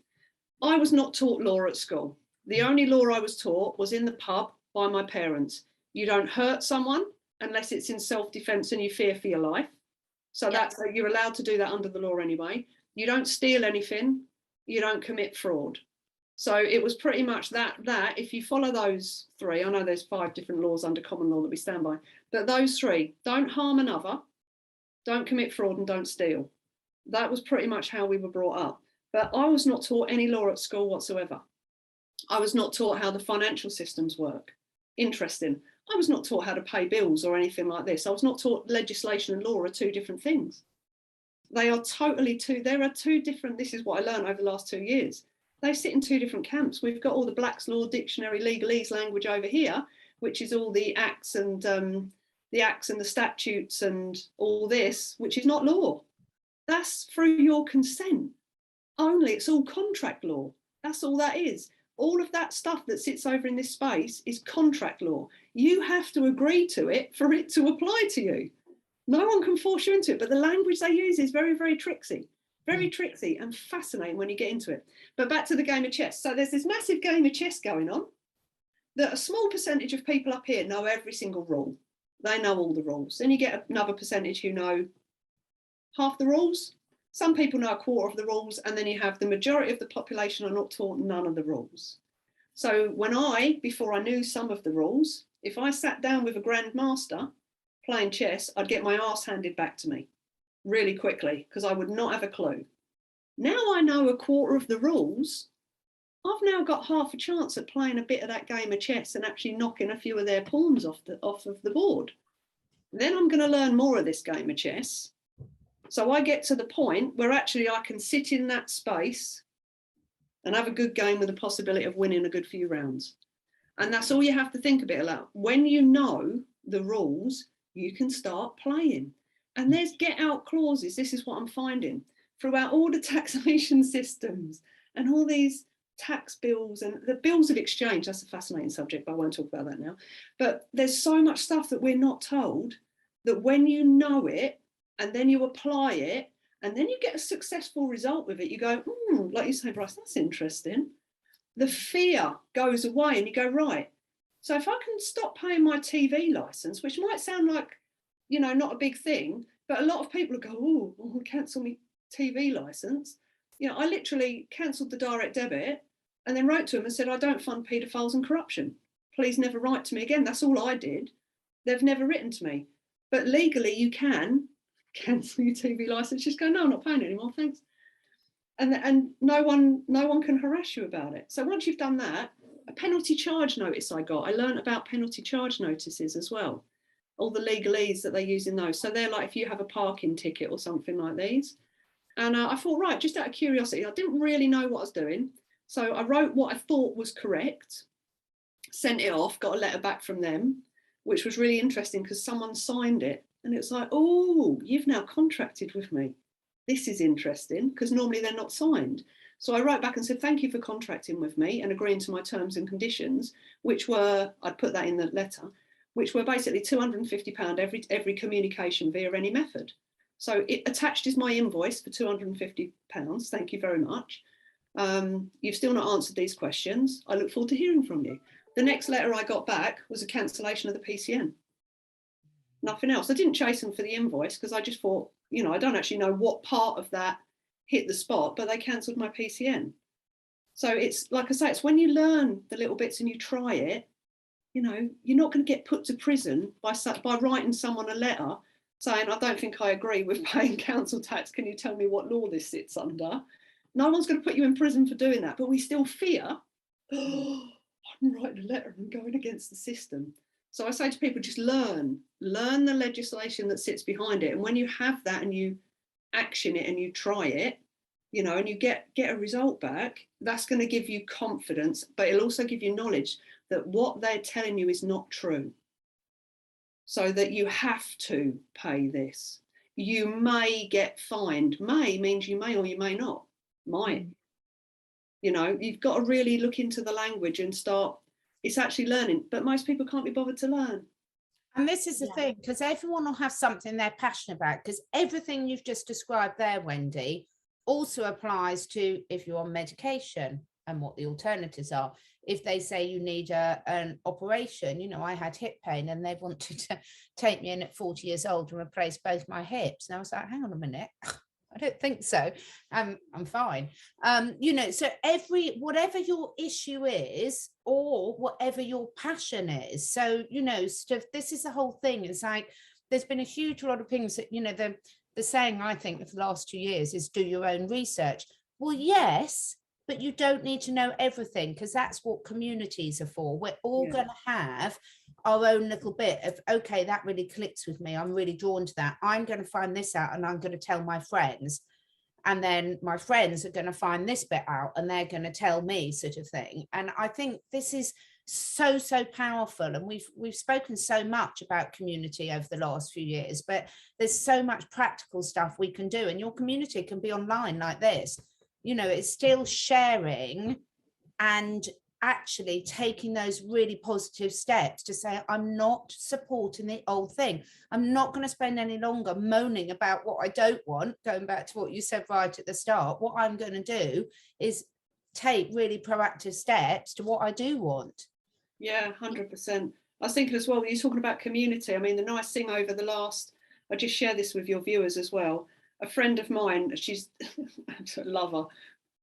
Speaker 2: I was not taught law at school. The only law I was taught was in the pub by my parents. You don't hurt someone unless it's in self-defense and you fear for your life. So that's, you're allowed to do that under the law anyway. You don't steal anything. You don't commit fraud. So it was pretty much that if you follow those three, I know there's 5 different laws under common law that we stand by, but those 3, don't harm another, don't commit fraud, and don't steal. That was pretty much how we were brought up. But I was not taught any law at school whatsoever. I was not taught how the financial systems work. Interesting. I was not taught how to pay bills or anything like this. I was not taught legislation and law are 2 different things. They are totally there are 2 different, this is what I learned over the last 2 years. They sit in 2 different camps. We've got all the Black's Law Dictionary legalese language over here, which is all the acts and the statutes and all this, which is not law. That's through your consent only. It's all contract law. That's all that is. All of that stuff that sits over in this space is contract law. You have to agree to it for it to apply to you. No one can force you into it, but the language they use is very, very tricksy. Very tricksy and fascinating when you get into it. But back to the game of chess. So there's this massive game of chess going on that a small percentage of people up here know every single rule. They know all the rules. Then you get another percentage who know half the rules. Some people know a quarter of the rules, and then you have the majority of the population are not taught none of the rules. So before I knew some of the rules, if I sat down with a grandmaster playing chess, I'd get my arse handed back to me really quickly because I would not have a clue. Now I know a quarter of the rules. I've now got half a chance at playing a bit of that game of chess and actually knocking a few of their pawns off of the board. Then I'm going to learn more of this game of chess. So I get to the point where actually I can sit in that space and have a good game with the possibility of winning a good few rounds. And that's all you have to think a bit about. When you know the rules, you can start playing. And there's get out clauses. This is what I'm finding throughout all the taxation systems and all these tax bills and the bills of exchange. That's a fascinating subject, but I won't talk about that now. But there's so much stuff that we're not told that when you know it and then you apply it and then you get a successful result with it, you go, like you say, Brice, that's interesting. The fear goes away and you go, right. So if I can stop paying my TV license, which might sound like, not a big thing, but a lot of people go, I'll cancel my TV license. I literally cancelled the direct debit and then wrote to them and said, I don't fund paedophiles and corruption. Please never write to me again. That's all I did. They've never written to me. But legally, you can cancel your TV license. Just go, no, I'm not paying anymore, thanks. And no one can harass you about it. So once you've done that, a penalty charge notice I learned about penalty charge notices as well. All the legalese that they use in those. So they're like if you have a parking ticket or something like these. And I thought, right, just out of curiosity, I didn't really know what I was doing. So I wrote what I thought was correct, sent it off, got a letter back from them, which was really interesting because someone signed it. And it was like, oh, you've now contracted with me. This is interesting because normally they're not signed. So I wrote back and said, thank you for contracting with me and agreeing to my terms and conditions, which were, I'd put that in the letter, which were basically £250 every communication via any method. So it attached is my invoice for £250. Thank you very much. You've still not answered these questions. I look forward to hearing from you. The next letter I got back was a cancellation of the PCN. Nothing else. I didn't chase them for the invoice because I just thought, you know, I don't actually know what part of that hit the spot, but they cancelled my PCN. So it's like I say, it's when you learn the little bits and you try it, you know, you're not going to get put to prison by writing someone a letter saying, I don't think I agree with paying council tax. Can you tell me what law this sits under? No one's going to put you in prison for doing that, but we still fear, oh, I'm writing a letter and going against the system. So I say to people, just learn the legislation that sits behind it. And when you have that and you action it and you try it, you know, and you get a result back, that's going to give you confidence, but it'll also give you knowledge that what they're telling you is not true. So that you have to pay this. You may get fined. May means you may or you may not. Might. You know, you've got to really look into the language and start, it's actually learning, but most people can't be bothered to learn.
Speaker 1: And this is the thing, because everyone will have something they're passionate about, because everything you've just described there, Wendy, also applies to if you're on medication and what the alternatives are. If they say you need an operation, you know, I had hip pain and they wanted to take me in at 40 years old and replace both my hips. And I was like, hang on a minute. I don't think so. I'm fine. You know, so whatever your issue is or whatever your passion is. So, you know, this is the whole thing. It's like, there's been a huge lot of things that, you know, the saying, I think, of the last 2 years is do your own research. Well, yes, but you don't need to know everything, because that's what communities are for. We're all going to have our own little bit of, okay, that really clicks with me. I'm really drawn to that. I'm going to find this out and I'm going to tell my friends. And then my friends are going to find this bit out and they're going to tell me, sort of thing. And I think this is so powerful. And we've spoken so much about community over the last few years, but there's so much practical stuff we can do. And your community can be online like this. You know, it's still sharing and actually taking those really positive steps to say, I'm not supporting the old thing. I'm not going to spend any longer moaning about what I don't want, going back to what you said right at the start. What I'm going to do is take really proactive steps to what I do want.
Speaker 2: Yeah, 100%. I was thinking as well, when you're talking about community, I mean, the nice thing over the last, I just share this with your viewers as well. A friend of mine, she's I love her,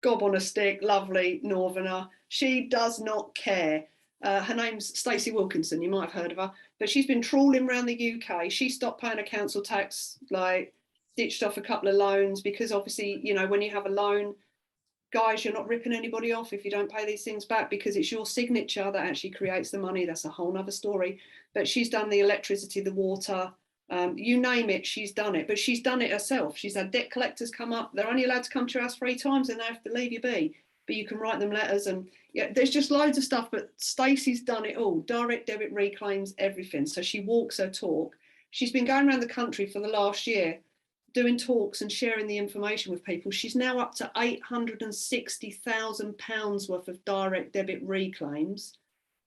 Speaker 2: gob on a stick, lovely northerner. She does not care. Her name's Stacey Wilkinson. You might have heard of her, but she's been trawling around the UK. She stopped paying a council tax, like ditched off a couple of loans, because obviously, you know, when you have a loan, guys, you're not ripping anybody off if you don't pay these things back, because it's your signature that actually creates the money. That's a whole nother story. But she's done the electricity, the water, you name it, she's done it. But she's done it herself. She's had debt collectors come up. They're only allowed to come to your house 3 times and they have to leave you be. But you can write them letters, and yeah, there's just loads of stuff. But Stacey's done it all. Direct debit reclaims, everything. So she walks her talk. She's been going around the country for the last year doing talks and sharing the information with people. She's now up to £860,000 worth of direct debit reclaims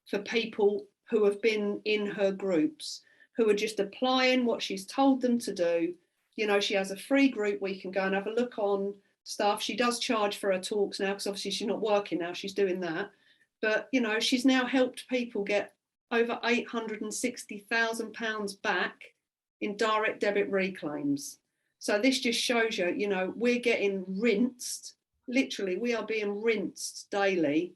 Speaker 2: for people who have been in her groups, who are just applying what she's told them to do. You know, she has a free group where you can go and have a look on stuff. She does charge for her talks now, because obviously she's not working now, she's doing that. But, you know, she's now helped people get over £860,000 back in direct debit reclaims. So this just shows you, you know, we're getting rinsed. Literally, we are being rinsed daily.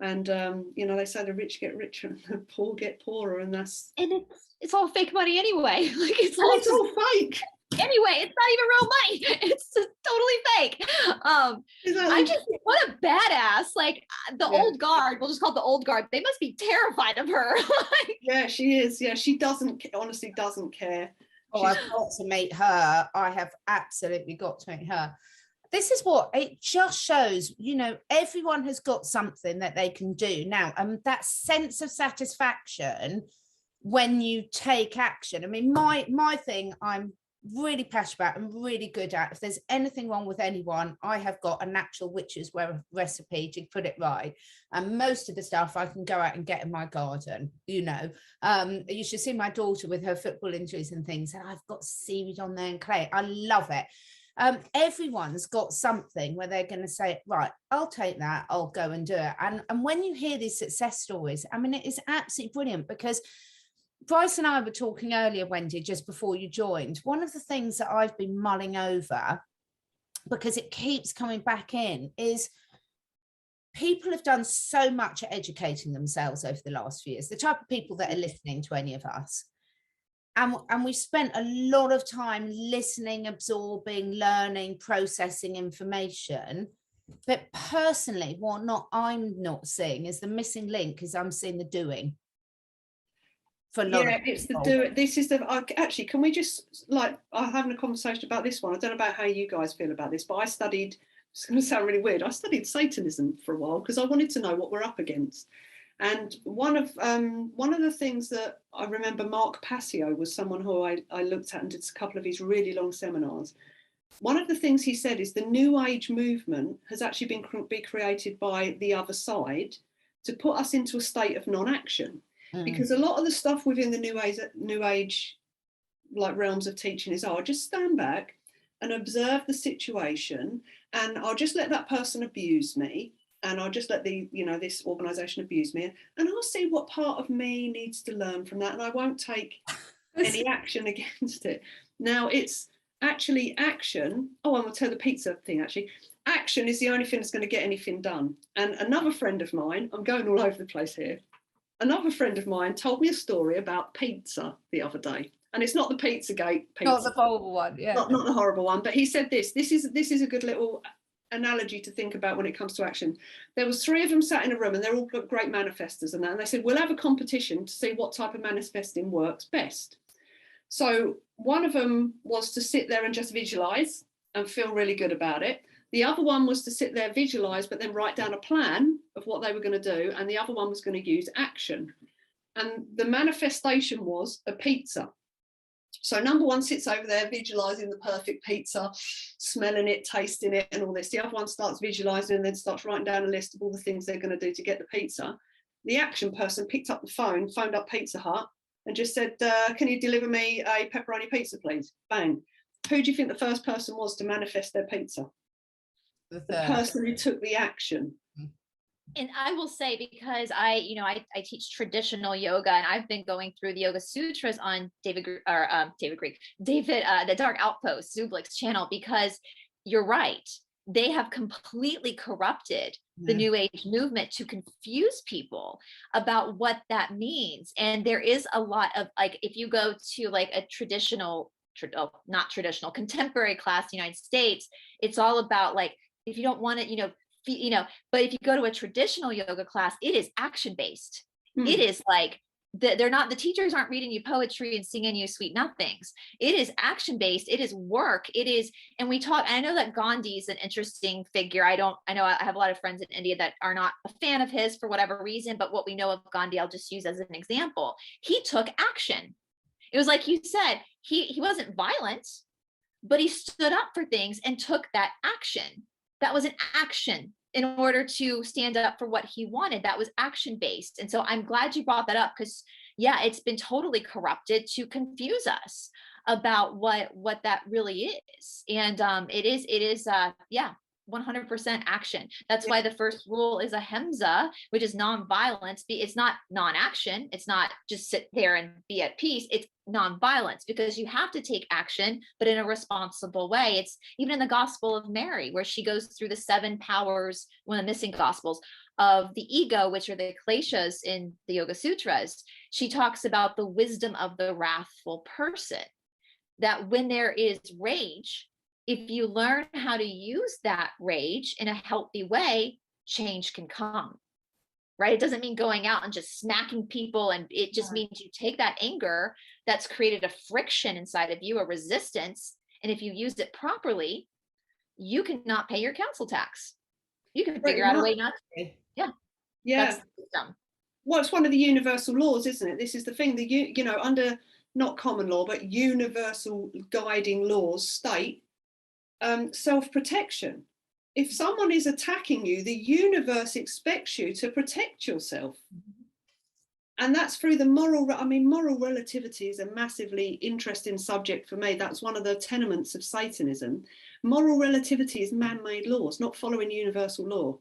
Speaker 2: And, you know, they say the rich get richer and the poor get poorer. And that's...
Speaker 3: And it's all fake money anyway. Like
Speaker 2: it's all fake.
Speaker 3: Anyway, it's not even real money. It's just totally fake. I just, what a badass. Like the old guard, we'll just call it the old guard. They must be terrified of her.
Speaker 2: Yeah, she is. Yeah, she honestly doesn't care.
Speaker 1: Oh, I've got to meet her. I have absolutely got to meet her. This is what it just shows, you know, everyone has got something that they can do now. And that sense of satisfaction when you take action. I mean, my thing, I'm really passionate about and really good at. If there's anything wrong with anyone, I have got a natural witch's recipe to put it right. And most of the stuff I can go out and get in my garden, you know. You should see my daughter with her football injuries and things, and I've got seaweed on there and clay. I love it. Everyone's got something where they're going to say, right, I'll take that, I'll go and do it. And when you hear these success stories, I mean, it is absolutely brilliant, because Brice and I were talking earlier, Wendy, just before you joined. One of the things that I've been mulling over, because it keeps coming back in, is people have done so much at educating themselves over the last few years, the type of people that are listening to any of us. And we've spent a lot of time listening, absorbing, learning, processing information. But personally, what I'm not seeing is the missing link, is I'm seeing the doing. For a lot
Speaker 2: Yeah,
Speaker 1: of
Speaker 2: it's the
Speaker 1: people.
Speaker 2: do. This is the actually. Can we just I'm having a conversation about this one? I don't know about how you guys feel about this, but I studied. It's going to sound really weird. I studied Satanism for a while because I wanted to know what we're up against. And one of the things that I remember, Mark Passio was someone who I looked at and did a couple of his really long seminars. One of the things he said is the New Age movement has actually been created by the other side to put us into a state of non-action. Because a lot of the stuff within the New Age like realms of teaching is, I'll just stand back and observe the situation, and I'll just let that person abuse me, and I'll just let this organization abuse me, and I'll see what part of me needs to learn from that, and I won't take any action against it. Now it's actually action. Oh, I'm going to tell the pizza thing actually. Action is the only thing that's going to get anything done. And another friend of mine, I'm going all over the place here. Another friend of mine told me a story about pizza the other day. And it's not the Pizzagate pizza.
Speaker 1: Not the horrible one, yeah.
Speaker 2: Not the horrible one, but he said this is a good little analogy to think about when it comes to action. There was 3 of them sat in a room, and they're all great manifestors and that. And they said, we'll have a competition to see what type of manifesting works best. So one of them was to sit there and just visualize and feel really good about it. The other one was to sit there, visualize, but then write down a plan of what they were going to do. And the other one was going to use action. And the manifestation was a pizza. So number one sits over there visualizing the perfect pizza, smelling it, tasting it, and all this. The other one starts visualizing and then starts writing down a list of all the things they're going to do to get the pizza. The action person picked up the phone, phoned up Pizza Hut, and just said, can you deliver me a pepperoni pizza, please? Bang. Who do you think the first person was to manifest their pizza? The person who took the action.
Speaker 3: And I will say, because I teach traditional yoga, and I've been going through the Yoga Sutras on the Dark Outpost Zublik's channel, because you're right. They have completely corrupted the New Age movement to confuse people about what that means. And there is a lot of, like, if you go to like a not traditional, contemporary class in the United States, it's all about like, if you don't want it, but if you go to a traditional yoga class, it is action-based. It is like, the teachers aren't reading you poetry and singing you sweet nothings. It is action-based. It is work. It is, and we talk, I know that Gandhi is an interesting figure. I know I have a lot of friends in India that are not a fan of his for whatever reason, but what we know of Gandhi, I'll just use as an example. He took action. It was like you said, he wasn't violent, but he stood up for things and took that action. That was an action in order to stand up for what he wanted. That was action-based. And so I'm glad you brought that up, because yeah, it's been totally corrupted to confuse us about what that really is. And it is 100% action. That's why the first rule is ahimsa, which is non-violence. It's not non-action. It's not just sit there and be at peace. It's non-violence, because you have to take action, but in a responsible way. It's even in the Gospel of Mary, where she goes through the 7 powers, one of the missing Gospels, of the ego, which are the kleshas in the Yoga Sutras. She talks about the wisdom of the wrathful person, that when there is rage, if you learn how to use that rage in a healthy way, change can come, right? It doesn't mean going out and just smacking people. And it just means you take that anger that's created a friction inside of you, a resistance. And if you use it properly, you cannot pay your council tax. You can figure out a way not to. Yeah. That's the system.
Speaker 2: Well, it's one of the universal laws, isn't it? This is the thing that, under not common law, but universal guiding laws state self-protection. If someone is attacking you, the universe expects you to protect yourself. And that's through the moral relativity is a massively interesting subject for me. That's one of the tenements of Satanism. moral relativity is man-made laws, not following universal law.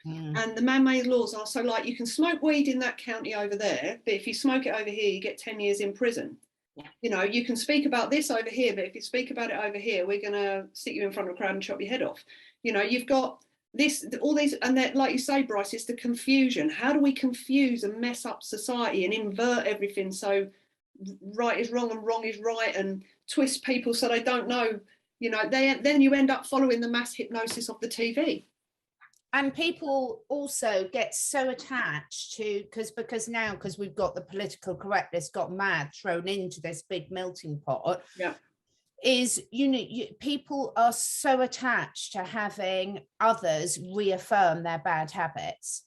Speaker 2: And the man-made laws are, so like, you can smoke weed in that county over there, but if you smoke it over here, you get 10 years in prison.
Speaker 3: Yeah.
Speaker 2: You know, you can speak about this over here, but if you speak about it over here, we're going to sit you in front of a crowd and chop your head off. You know, you've got this, all these, and that, like you say, Brice, it's the confusion. How do we confuse and mess up society and invert everything so right is wrong and wrong is right, and twist people so they don't know, you know, then you end up following the mass hypnosis of the TV.
Speaker 1: And people also get so attached to, because we've got the political correctness got mad thrown into this big melting pot.
Speaker 2: Yeah.
Speaker 1: Is, you know, people are so attached to having others reaffirm their bad habits.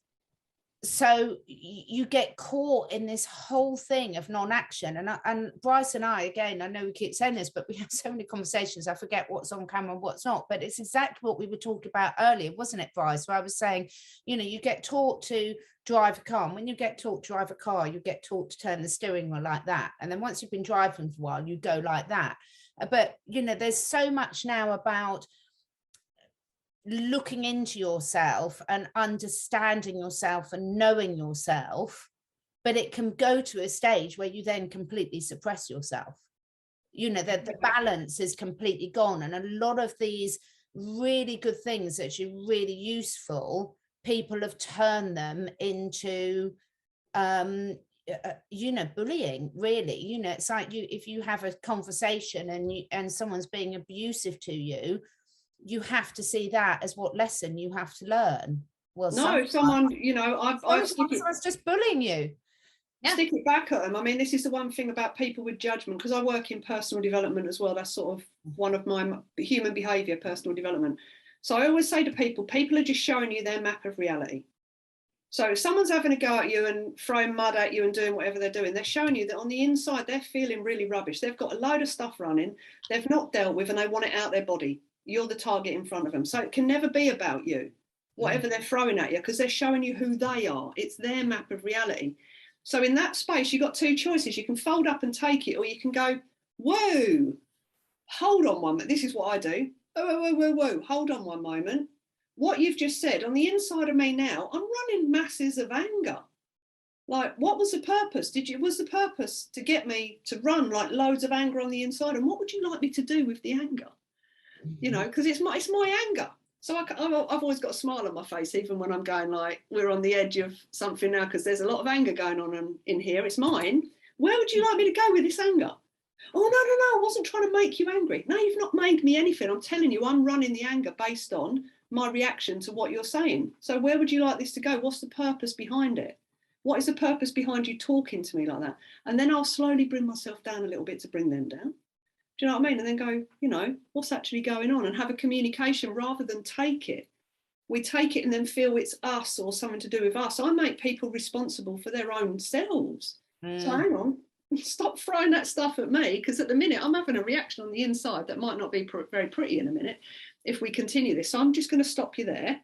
Speaker 1: So you get caught in this whole thing of non-action. And Brice and I, again, I know we keep saying this, but we have so many conversations, I forget what's on camera and what's not, but it's exactly what we were talking about earlier, wasn't it, Brice? Where I was saying, you know, you get taught to drive a car. And when you get taught to drive a car, you get taught to turn the steering wheel like that. And then once you've been driving for a while, you go like that. But, you know, there's so much now about looking into yourself and understanding yourself and knowing yourself, but it can go to a stage where you then completely suppress yourself. You know, that the balance is completely gone. And a lot of these really good things that are really useful, people have turned them into you know, bullying, really. You know, it's like, if you have a conversation and someone's being abusive to you, you have to see that as what lesson you have to learn. Well,
Speaker 2: no, someone, you know,
Speaker 1: someone's just bullying you.
Speaker 2: Stick it back at them. I mean, this is the one thing about people with judgment, because I work in personal development as well. That's sort of one of my human behaviour, personal development. So I always say to people are just showing you their map of reality. So if someone's having a go at you and throwing mud at you and doing whatever they're doing, they're showing you that on the inside, they're feeling really rubbish. They've got a load of stuff running they've not dealt with, and they want it out their body. You're the target in front of them. So it can never be about you, whatever they're throwing at you, because they're showing you who they are. It's their map of reality. So in that space, you've got two choices. You can fold up and take it, or you can go, whoa, hold on one minute. This is what I do. Whoa, hold on one moment. What you've just said, on the inside of me now, I'm running masses of anger. Like, what was the purpose? Was the purpose to get me to run like loads of anger on the inside? And what would you like me to do with the anger? You know, because it's my anger. So I've always got a smile on my face, even when I'm going like, we're on the edge of something now, because there's a lot of anger going on in here. It's mine. Where would you like me to go with this anger? Oh, no, I wasn't trying to make you angry. No, you've not made me anything. I'm telling you, I'm running the anger based on my reaction to what you're saying. So where would you like this to go? What's the purpose behind it? What is the purpose behind you talking to me like that? And then I'll slowly bring myself down a little bit to bring them down. Do you know what I mean? And then go, you know, what's actually going on, and have a communication rather than take it. We take it and then feel it's us or something to do with us. I make people responsible for their own selves. So hang on, stop throwing that stuff at me, because at the minute I'm having a reaction on the inside that might not be very pretty in a minute if we continue this. So I'm just going to stop you there,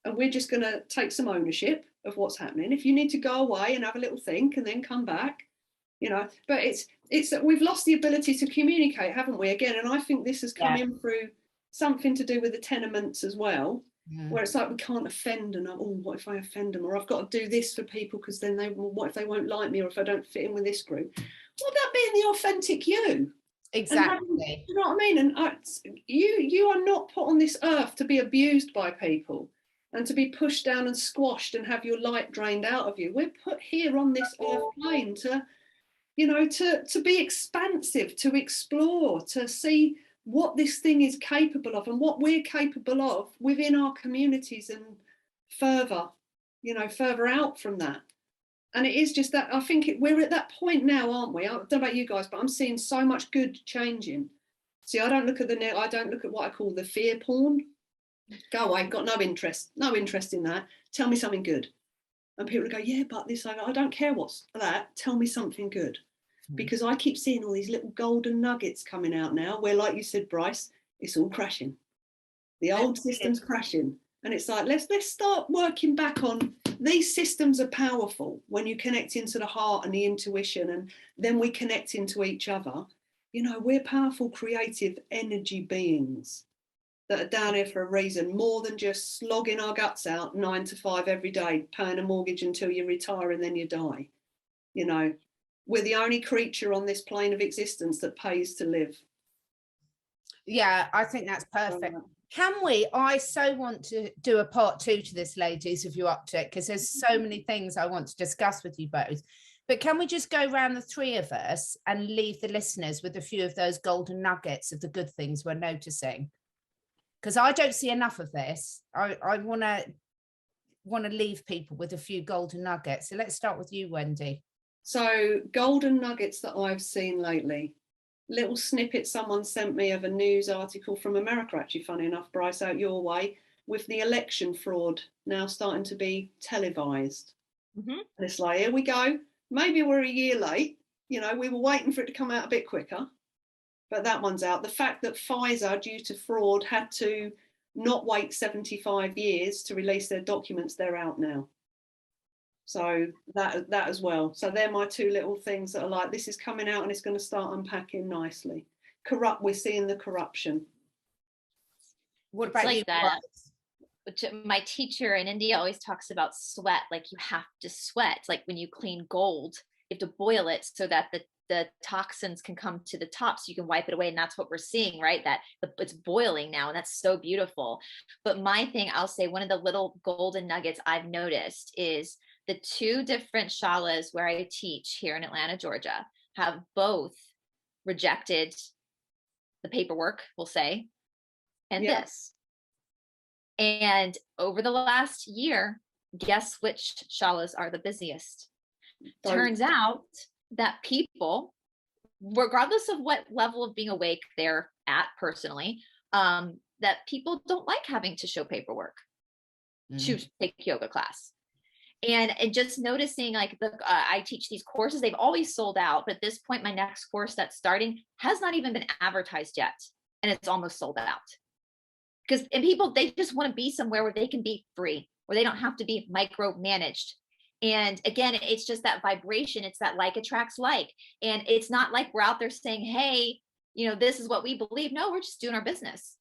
Speaker 2: and we're just going to take some ownership of what's happening. If you need to go away and have a little think and then come back, you know, but it's that we've lost the ability to communicate, haven't we, again? And I think this has come in through something to do with the tenements as well, where it's like we can't offend, and what if I offend them, or I've got to do this for people because then what if they won't like me, or if I don't fit in with this group? What about being the authentic you?
Speaker 1: Exactly.
Speaker 2: You know what I mean? And you are not put on this earth to be abused by people and to be pushed down and squashed and have your light drained out of you. We're put here on this earth plane to, you know, to be expansive, to explore, to see what this thing is capable of and what we're capable of within our communities and further, you know, further out from that. And it is just that I think we're at that point now, aren't we? I don't know about you guys, but I'm seeing so much good changing. See, I don't look at I don't look at what I call the fear porn. Go away, got no interest in that. Tell me something good. And people go, yeah, but this, I don't care what's that. Tell me something good. Because I keep seeing all these little golden nuggets coming out now where, like you said, Brice, it's all crashing. The old system's crashing. And it's like, let's start working back on these systems are powerful when you connect into the heart and the intuition, and then we connect into each other. You know, we're powerful, creative energy beings. that are down here for a reason, more than just slogging our guts out 9 to 5 every day, paying a mortgage until you retire and then you die. You know, we're the only creature on this plane of existence that pays to live.
Speaker 1: Yeah, I think that's perfect. I so want to do a part 2 to this, ladies, if you're up to it, because there's so many things I want to discuss with you both. But can we just go around the 3 of us and leave the listeners with a few of those golden nuggets of the good things we're noticing? Because I don't see enough of this. I want to leave people with a few golden nuggets. So let's start with you, Wendy.
Speaker 2: So golden nuggets that I've seen lately. Little snippet someone sent me of a news article from America, actually, funny enough, Brice, out your way, with the election fraud now starting to be televised. And it's like, here we go. Maybe we're a year late. You know, we were waiting for it to come out a bit quicker, but that one's out. The fact that Pfizer, due to fraud, had to not wait 75 years to release their documents, they're out now. So that as well. So they're my 2 little things that are like, this is coming out and it's going to start unpacking nicely. We're seeing the corruption.
Speaker 1: What about you?
Speaker 3: That. My teacher in India always talks about sweat, like you have to sweat. Like when you clean gold, you have to boil it so that the toxins can come to the top so you can wipe it away. And that's what we're seeing, right? That it's boiling now, and that's so beautiful. But my thing, I'll say, one of the little golden nuggets I've noticed is the 2 different shalas where I teach here in Atlanta, Georgia, have both rejected the paperwork, we'll say, and this. And over the last year, guess which shalas are the busiest? Turns out that people, regardless of what level of being awake they're at personally, that people don't like having to show paperwork to take yoga class. And just noticing, like, I teach these courses, they've always sold out, but at this point, my next course that's starting has not even been advertised yet, and it's almost sold out. And people, they just want to be somewhere where they can be free, where they don't have to be micromanaged. And again, it's just that vibration. It's that like attracts like. And it's not like we're out there saying, hey, you know, this is what we believe. No, we're just doing our business.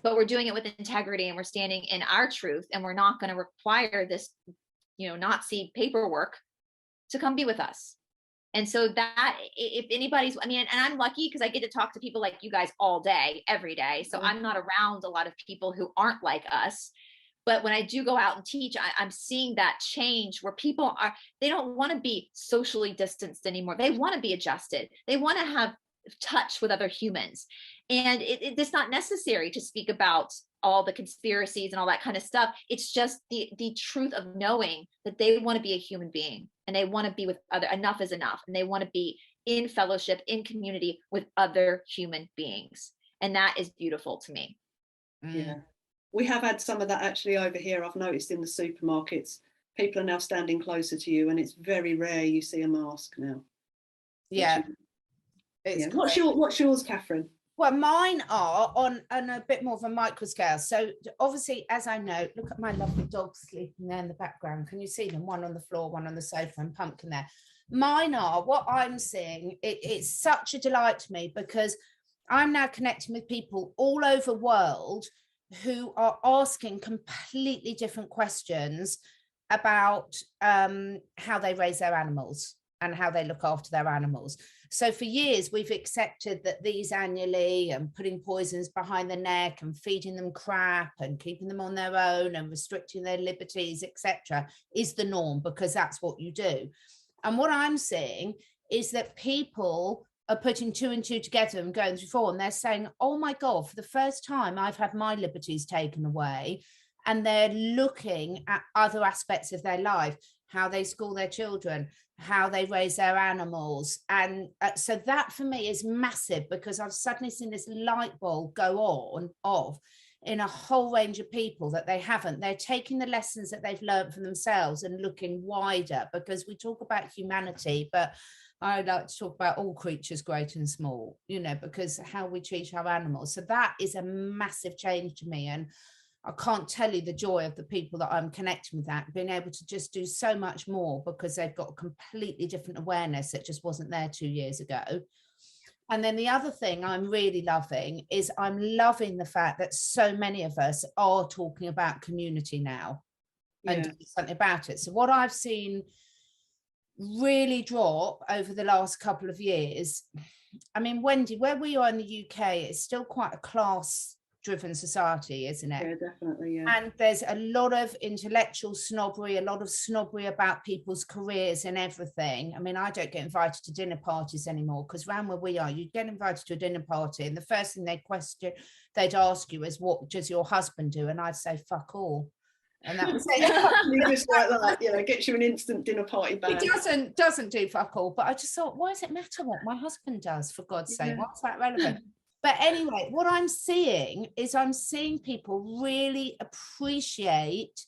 Speaker 3: But we're doing it with integrity, and we're standing in our truth, and we're not going to require this, you know, Nazi paperwork to come be with us. And so that, if anybody's, I mean, and I'm lucky because I get to talk to people like you guys all day, every day. So I'm not around a lot of people who aren't like us. But when I do go out and teach, I'm seeing that change where people they don't want to be socially distanced anymore. They want to be adjusted. They want to have touch with other humans. And it's not necessary to speak about all the conspiracies and all that kind of stuff. It's just the truth of knowing that they want to be a human being, and they want to be with other, enough is enough. And they want to be in fellowship, in community with other human beings. And that is beautiful to me.
Speaker 2: Yeah. We have had some of that actually over here. I've noticed in the supermarkets, people are now standing closer to you, and it's very rare you see a mask now.
Speaker 1: Yeah.
Speaker 2: What's yours, Catherine?
Speaker 1: Well, mine are on a bit more of a micro scale. So obviously, as I know, look at my lovely dogs sleeping there in the background. Can you see them? One on the floor, one on the sofa, and Pumpkin there. Mine are, what I'm seeing, it's such a delight to me, because I'm now connecting with people all over the world who are asking completely different questions about how they raise their animals and how they look after their animals. So for years, we've accepted that these annually and putting poisons behind the neck and feeding them crap and keeping them on their own and restricting their liberties, etc., is the norm, because that's what you do. And what I'm seeing is that people are putting 2 and 2 together and going through 4, and they're saying, oh my God, for the first time, I've had my liberties taken away. And they're looking at other aspects of their life, how they school their children, how they raise their animals. And so that for me is massive, because I've suddenly seen this light bulb go on off in a whole range of people that they haven't. They're taking the lessons that they've learned for themselves and looking wider, because we talk about humanity, but I like to talk about all creatures, great and small, you know, because how we treat our animals. So that is a massive change to me. And I can't tell you the joy of the people that I'm connecting with, that being able to just do so much more, because they've got a completely different awareness that just wasn't there 2 years ago. And then the other thing I'm really loving is I'm loving the fact that so many of us are talking about community now and doing something about it. So what I've seen really drop over the last couple of years, I mean, Wendy, where we are in the UK, it's still quite a class driven society, isn't it?
Speaker 2: Yeah, definitely. Yeah.
Speaker 1: And there's a lot of intellectual snobbery, a lot of snobbery about people's careers and everything. I mean, I don't get invited to dinner parties anymore, because around where we are, you get invited to a dinner party and the first thing they'd ask you is, what does your husband do? And I'd say, fuck all. And that was it.
Speaker 2: Just like that, gets you an instant dinner party bag.
Speaker 1: It doesn't do fuck all, but I just thought, why does it matter what my husband does, for God's sake? What's that relevant? But anyway, what I'm seeing people really appreciate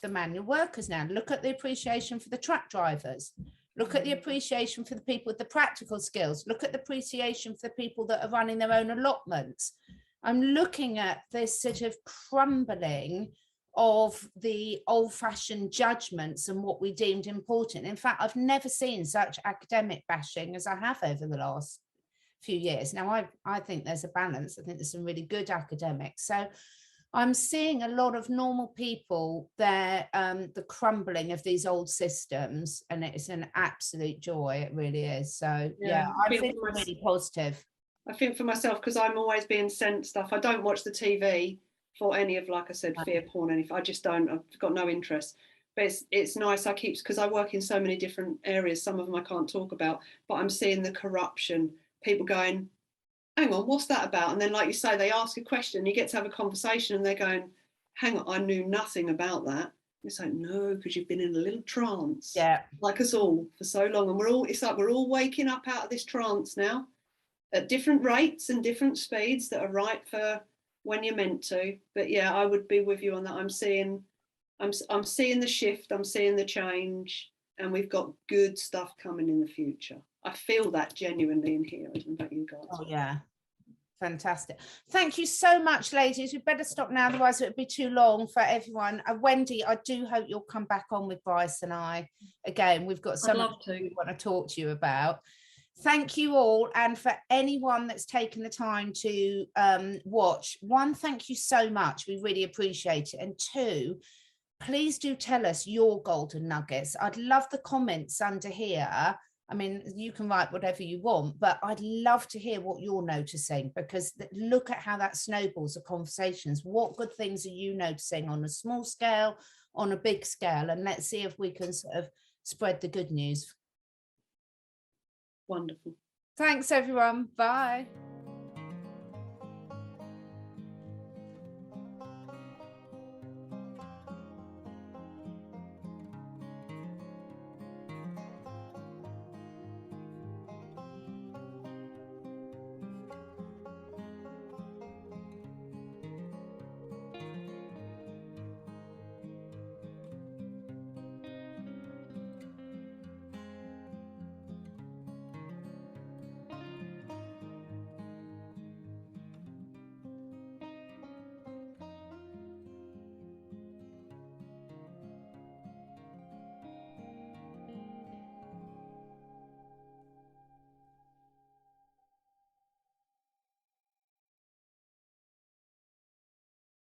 Speaker 1: the manual workers now. Look at the appreciation for the truck drivers. Look at the appreciation for the people with the practical skills. Look at the appreciation for the people that are running their own allotments. I'm looking at this sort of crumbling of the old-fashioned judgments and what we deemed important. In fact, I've never seen such academic bashing as I have over the last few years. Now, I think there's a balance. I think there's some really good academics. So I'm seeing a lot of normal people there, the crumbling of these old systems, and it's an absolute joy. It really is. So yeah, I feel really positive.
Speaker 2: I think for myself, because I'm always being sent stuff. I don't watch the TV for any of, like I said, fear porn, anything. I just don't. I've got no interest. But it's nice. Because I work in so many different areas. Some of them I can't talk about, but I'm seeing the corruption. People going, hang on, what's that about? And then, like you say, they ask a question, you get to have a conversation, and they're going, hang on, I knew nothing about that. It's like, no, because you've been in a little trance.
Speaker 1: Yeah.
Speaker 2: Like us all for so long. And it's like we're all waking up out of this trance now at different rates and different speeds that are right for when you're meant to. But yeah, I would be with you on that. I'm seeing the shift, I'm seeing the change, and we've got good stuff coming in the future. I feel that genuinely in here. I don't know about you guys.
Speaker 1: Oh yeah, fantastic. Thank you so much, ladies. We better stop now, otherwise it would be too long for everyone. Wendy, I do hope you'll come back on with Brice and I again. We've got something we want to talk to you about. Thank you all, and for anyone that's taken the time to watch, one, thank you so much. We really appreciate it. And two, please do tell us your golden nuggets. I'd love the comments under here. I mean, you can write whatever you want, but I'd love to hear what you're noticing, because look at how that snowballs the conversations. What good things are you noticing on a small scale, on a big scale? And let's see if we can sort of spread the good news.
Speaker 2: Wonderful.
Speaker 1: Thanks, everyone. Bye.